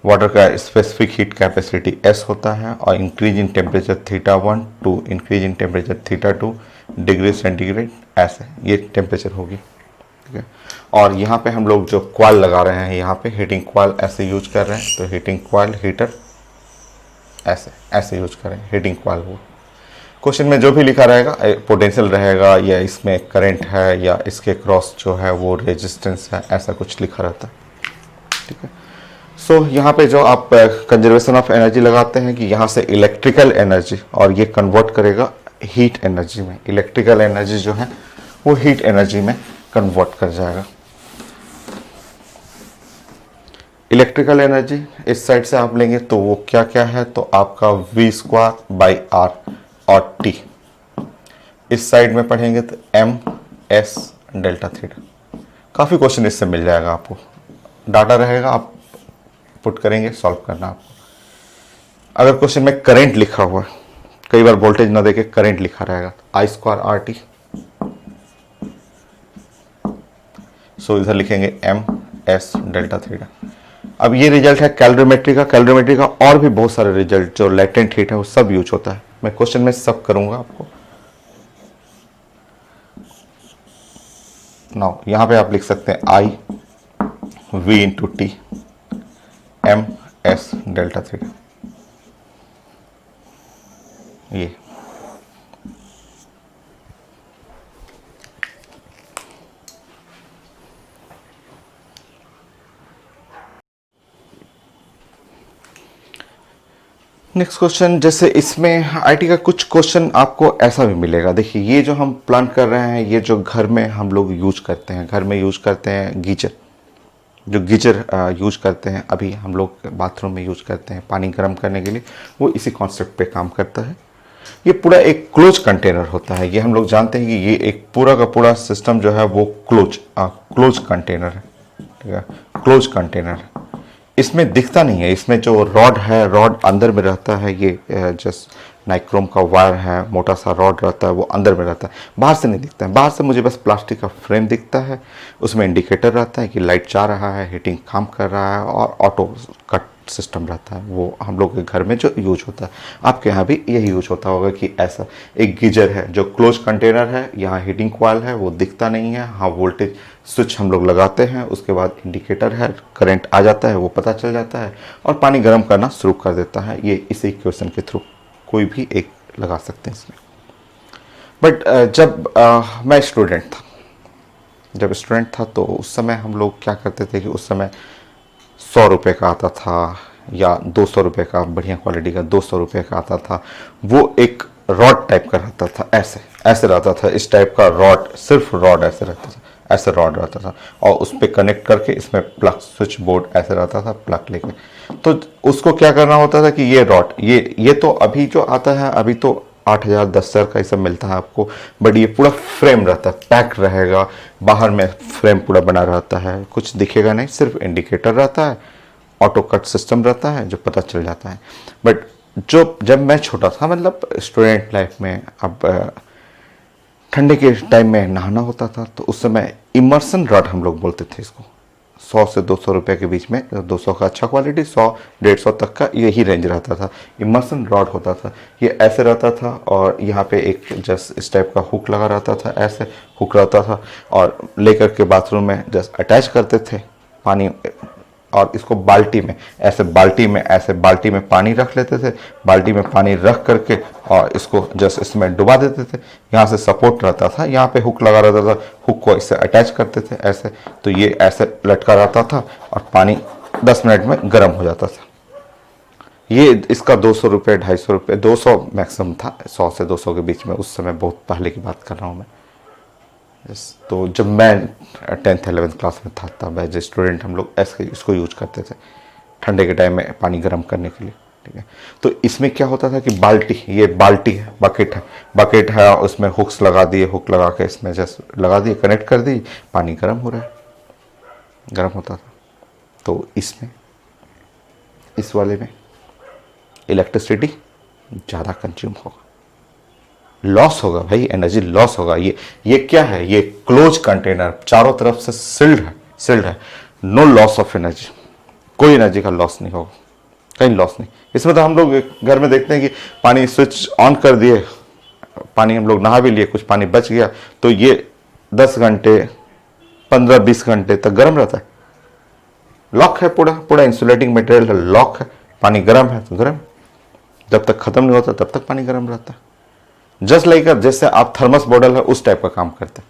वाटर का स्पेसिफिक हीट कैपेसिटी S होता है, और increase in temperature θ1 to increase in temperature θ2 degree centigrade ऐसे ये टेम्परेचर होगी। ठीक है, और यहाँ पे हम लोग जो कॉइल लगा रहे हैं यहाँ पे हीटिंग कॉइल ऐसे यूज कर रहे हैं। तो हीटिंग कॉइल हीटर ऐसे यूज करें हीटिंग कॉइल। वो क्वेश्चन में जो भी लिखा रहेगा पोटेंशियल रहेगा या इसमें करंट है या इसके क्रॉस जो है वो रेजिस्टेंस है, ऐसा कुछ लिखा रहता है। ठीक है, सो यहाँ पे जो आप कंजर्वेशन ऑफ एनर्जी लगाते हैं कि यहाँ से इलेक्ट्रिकल एनर्जी और ये कन्वर्ट करेगा हीट एनर्जी में। इलेक्ट्रिकल एनर्जी जो है वो हीट एनर्जी में कन्वर्ट कर जाएगा। इलेक्ट्रिकल एनर्जी इस साइड से आप लेंगे तो वो क्या क्या है, तो आपका v²/r और t। इस साइड में पढ़ेंगे तो m/s डेल्टा थीटा। काफ़ी क्वेश्चन इससे मिल जाएगा आपको, डाटा रहेगा, आप पुट करेंगे, सॉल्व करना आपको। अगर क्वेश्चन में करंट लिखा हुआ है, कई बार वोल्टेज ना देके करंट लिखा रहेगा, I²RT। सो इधर लिखेंगे m/s डेल्टा थीटा। अब ये रिजल्ट है कैलोरीमेट्री का और भी बहुत सारे रिजल्ट जो लेटेंट हीट है वो सब यूज होता है। मैं क्वेश्चन में सब करूंगा आपको। नाउ यहां पे आप लिख सकते हैं I v/t m/s delta theta. ये नेक्स्ट क्वेश्चन, जैसे इसमें आईटी का कुछ क्वेश्चन आपको ऐसा भी मिलेगा। देखिए ये जो हम प्लान कर रहे हैं, ये जो घर में हम लोग यूज करते हैं, घर में यूज करते हैं गीजर, जो गीजर यूज करते हैं अभी हम लोग बाथरूम में यूज करते हैं पानी गर्म करने के लिए, वो इसी कॉन्सेप्ट पे काम करता है। ये पूरा एक क्लोज कंटेनर होता है। ये हम लोग जानते हैं कि ये एक पूरा का पूरा सिस्टम जो है वो क्लोज कंटेनर है। ठीक है, क्लोज कंटेनर है। इसमें दिखता नहीं है, इसमें जो रॉड है, रॉड अंदर में रहता है। ये जस्ट नाइक्रोम का वायर है, मोटा सा रॉड रहता है, वो अंदर में रहता है, बाहर से नहीं दिखता है। बाहर से मुझे बस प्लास्टिक का फ्रेम दिखता है, उसमें इंडिकेटर रहता है कि लाइट जा रहा है, हीटिंग काम कर रहा है, और ऑटो कट सिस्टम रहता है। वो हम लोग के घर में जो यूज होता है, आपके यहाँ भी यही यूज होता होगा कि ऐसा एक गीजर है जो क्लोज कंटेनर है, यहाँ हीटिंग कॉइल है, वो दिखता नहीं है। हाँ, वोल्टेज स्विच हम लोग लगाते हैं, उसके बाद इंडिकेटर है, करंट आ जाता है, वो पता चल जाता है और पानी गर्म करना शुरू कर देता है। ये इसी क्वेश्चन के थ्रू कोई भी एक लगा सकते हैं इसमें। बट जब मैं स्टूडेंट था तो उस समय हम लोग क्या करते थे कि उस समय 100 रुपये का आता था या 200 रुपये का, बढ़िया क्वालिटी का 200 रुपये का आता था। वो एक रॉड टाइप का रहता था, ऐसे रहता था, इस टाइप का रॉड, सिर्फ रॉड ऐसे रहता था, ऐसे रॉड रहता था और उस पर कनेक्ट करके इसमें प्लग स्विच बोर्ड ऐसे रहता था प्लग लेके। तो उसको क्या करना होता था कि ये रॉड ये तो अभी जो आता है अभी तो 8,000 10,000 का ये सब मिलता है आपको, बट ये पूरा फ्रेम रहता है, पैक रहेगा, बाहर में फ्रेम पूरा बना रहता है, कुछ दिखेगा नहीं, सिर्फ इंडिकेटर रहता है, ऑटो कट सिस्टम रहता है जो पता चल जाता है। बट जो जब मैं छोटा था, मतलब स्टूडेंट लाइफ में, अब ठंडे के टाइम में नहाना होता था तो उस समय इमर्सन रॉड हम लोग बोलते थे इसको, 100 से 200 रुपए के बीच में, 200 का अच्छा क्वालिटी, 100 150 तक का यही रेंज रहता था। इमर्सन रॉड होता था, ये ऐसे रहता था और यहाँ पे एक जस्ट इस टाइप का हुक लगा रहता था, ऐसे हुक रहता था और लेकर के बाथरूम में जस्ट अटैच करते थे पानी, और इसको बाल्टी में ऐसे बाल्टी में पानी रख लेते थे, बाल्टी में पानी रख करके और इसको जस्ट इसमें डुबा देते थे। यहाँ से सपोर्ट रहता था, यहाँ पे हुक लगा रहता था, हुक को इससे अटैच करते थे ऐसे, तो ये ऐसे लटका रहता था और पानी 10 मिनट में गर्म हो जाता था। ये इसका 200 रुपये 250 रुपये 200 मैक्सिमम था, 100 से 200 के बीच में, उस समय बहुत पहले की बात कर रहा हूँ मैं। तो जब मैं 10th 11th क्लास में था तब एज ए स्टूडेंट हम लोग ऐसे इसको यूज करते थे ठंडे के टाइम में पानी गर्म करने के लिए, ठीक है। तो इसमें क्या होता था कि ये बाल्टी है, बकेट है, उसमें हुक्स लगा दिए, हुक लगा के इसमें जस्ट लगा दिए, कनेक्ट कर दी, पानी गर्म हो रहा है, गर्म होता था। तो इसमें इस वाले में इलेक्ट्रिसिटी ज़्यादा कंज्यूम होगा, लॉस होगा भाई, एनर्जी लॉस होगा। ये क्या है, ये क्लोज कंटेनर, चारों तरफ से सिल्ड है, नो लॉस ऑफ एनर्जी, कोई एनर्जी का लॉस नहीं होगा, कहीं लॉस नहीं। इसमें तो हम लोग घर में देखते हैं कि पानी स्विच ऑन कर दिए, पानी हम लोग नहा भी लिए, कुछ पानी बच गया तो ये 10 घंटे 15-20 घंटे तक गर्म रहता है, लॉक है, पूरा इंसुलेटिंग मटेरियल है, लॉक है, पानी गर्म है तो गर्म, जब तक खत्म नहीं होता तब तक पानी गर्म रहता है। जस्ट लाइक जैसे आप थर्मस बॉटल है उस टाइप का काम करते हैं।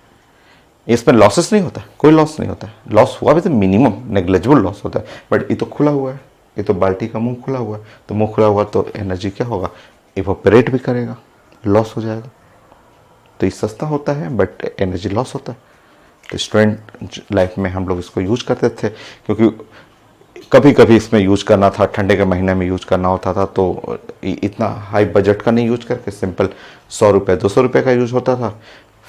इसमें लॉसेस नहीं होता है, कोई लॉस नहीं होता है, लॉस हुआ भी तो मिनिमम नेग्लिजिबल लॉस होता है, बट ये तो खुला हुआ है, ये तो बाल्टी का मुंह खुला हुआ है, तो मुंह खुला हुआ तो एनर्जी क्या होगा, इवोपरेट भी करेगा, लॉस हो जाएगा। तो ये सस्ता होता है बट एनर्जी लॉस होता है। तो स्टूडेंट लाइफ में हम लोग इसको यूज करते थे, क्योंकि कभी कभी इसमें यूज करना था, ठंडे के महीने में यूज करना होता था, तो इतना हाई बजट का नहीं यूज करके सिंपल 100 रुपये 200 रुपये का यूज होता था,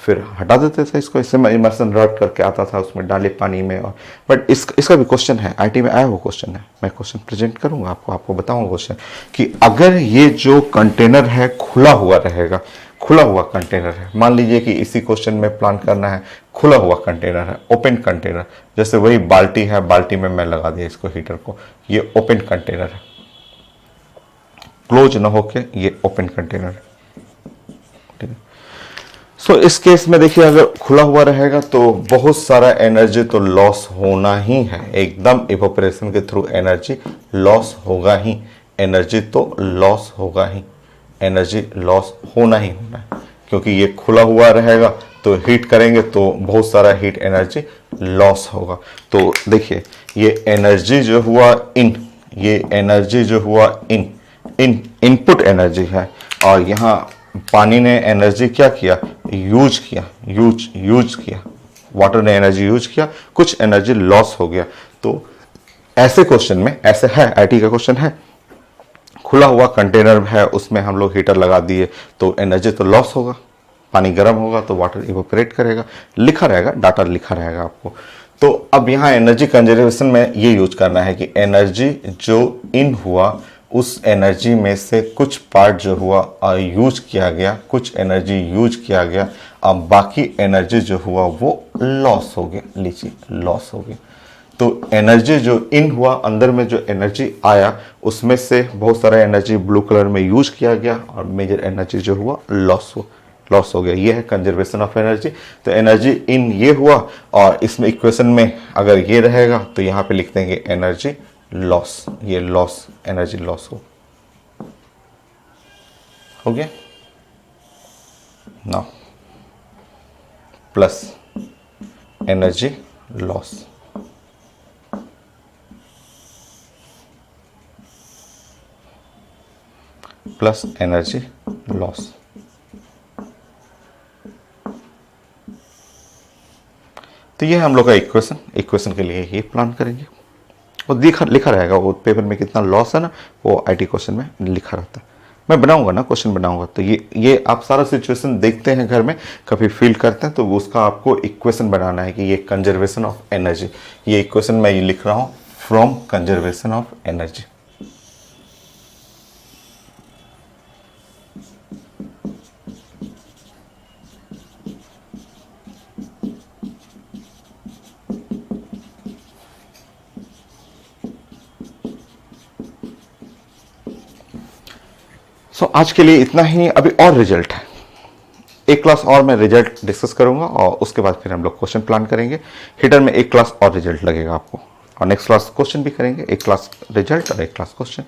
फिर हटा देते थे इसको। इससे मैं इमर्सन रॉड करके आता था, उसमें डाले पानी में। और बट इसका भी क्वेश्चन है, आईटी में आया हुआ क्वेश्चन है, मैं क्वेश्चन प्रेजेंट करूंगा आपको बताऊंगा क्वेश्चन कि अगर ये जो कंटेनर है खुला हुआ रहेगा, खुला हुआ कंटेनर है, मान लीजिए कि इसी क्वेश्चन में प्लान करना है, खुला हुआ कंटेनर है, ओपन कंटेनर, जैसे वही बाल्टी है, बाल्टी में मैं लगा दिया इसको हीटर को, ये ओपन कंटेनर है, क्लोज ना होके ये ओपन कंटेनर है, ठीक है। सो इस केस में देखिए अगर खुला हुआ रहेगा तो बहुत सारा एनर्जी तो लॉस होना ही है, एकदम इवोपरेशन के थ्रू एनर्जी लॉस होगा ही, एनर्जी तो लॉस होगा ही, एनर्जी लॉस होना ही होना है, क्योंकि ये खुला हुआ रहेगा तो हीट करेंगे तो बहुत सारा हीट एनर्जी लॉस होगा। तो देखिए ये एनर्जी जो हुआ ये एनर्जी जो हुआ इनपुट एनर्जी है, और यहाँ पानी ने एनर्जी क्या किया, यूज किया, वाटर ने एनर्जी यूज किया, कुछ एनर्जी लॉस हो गया। तो ऐसे क्वेश्चन में, ऐसे है आईटी का क्वेश्चन है, खुला हुआ कंटेनर है, उसमें हम लोग हीटर लगा दिए तो एनर्जी तो लॉस होगा, पानी गर्म होगा तो वाटर इवोपरेट करेगा, लिखा रहेगा, डाटा लिखा रहेगा आपको। तो अब यहाँ एनर्जी कंजर्वेशन में ये यूज करना है कि एनर्जी जो इन हुआ उस एनर्जी में से कुछ पार्ट जो हुआ यूज किया गया, कुछ एनर्जी यूज किया गया, अब बाकी एनर्जी जो हुआ वो लॉस हो गया, लीजिए लॉस हो गया। तो एनर्जी जो इन हुआ, अंदर में जो एनर्जी आया उसमें से बहुत सारा एनर्जी ब्लू कलर में यूज किया गया और मेजर एनर्जी जो हुआ लॉस हो गया। ये है कंजर्वेशन ऑफ एनर्जी। तो एनर्जी इन ये हुआ, और इसमें इक्वेशन में अगर ये रहेगा तो यहाँ पे लिख देंगे एनर्जी लॉस, ये लॉस, एनर्जी लॉस हो गया ना, plus energy loss, plus energy loss. तो ये हम लोग का इक्वेशन के लिए ये प्लान करेंगे। वो लिखा रहेगा, वो पेपर में कितना लॉस है ना, वो आईटी क्वेश्चन में लिखा रहता है। मैं बनाऊंगा ना, क्वेश्चन बनाऊंगा, तो ये आप सारा सिचुएशन देखते हैं घर में, कभी फील करते हैं, तो उसका आपको इक्वेशन बनाना है कि ये कंजर्वेशन ऑफ एनर्जी, ये इक्वेशन मैं ये लिख रहा हूँ फ्रॉम कंजर्वेशन ऑफ एनर्जी। आज के लिए इतना ही। अभी और रिजल्ट है, एक क्लास और मैं रिजल्ट डिस्कस करूंगा और उसके बाद फिर हम लोग क्वेश्चन प्लान करेंगे। हिटर में एक क्लास और रिजल्ट लगेगा आपको, और नेक्स्ट क्लास क्वेश्चन भी करेंगे, एक क्लास रिजल्ट और एक क्लास क्वेश्चन।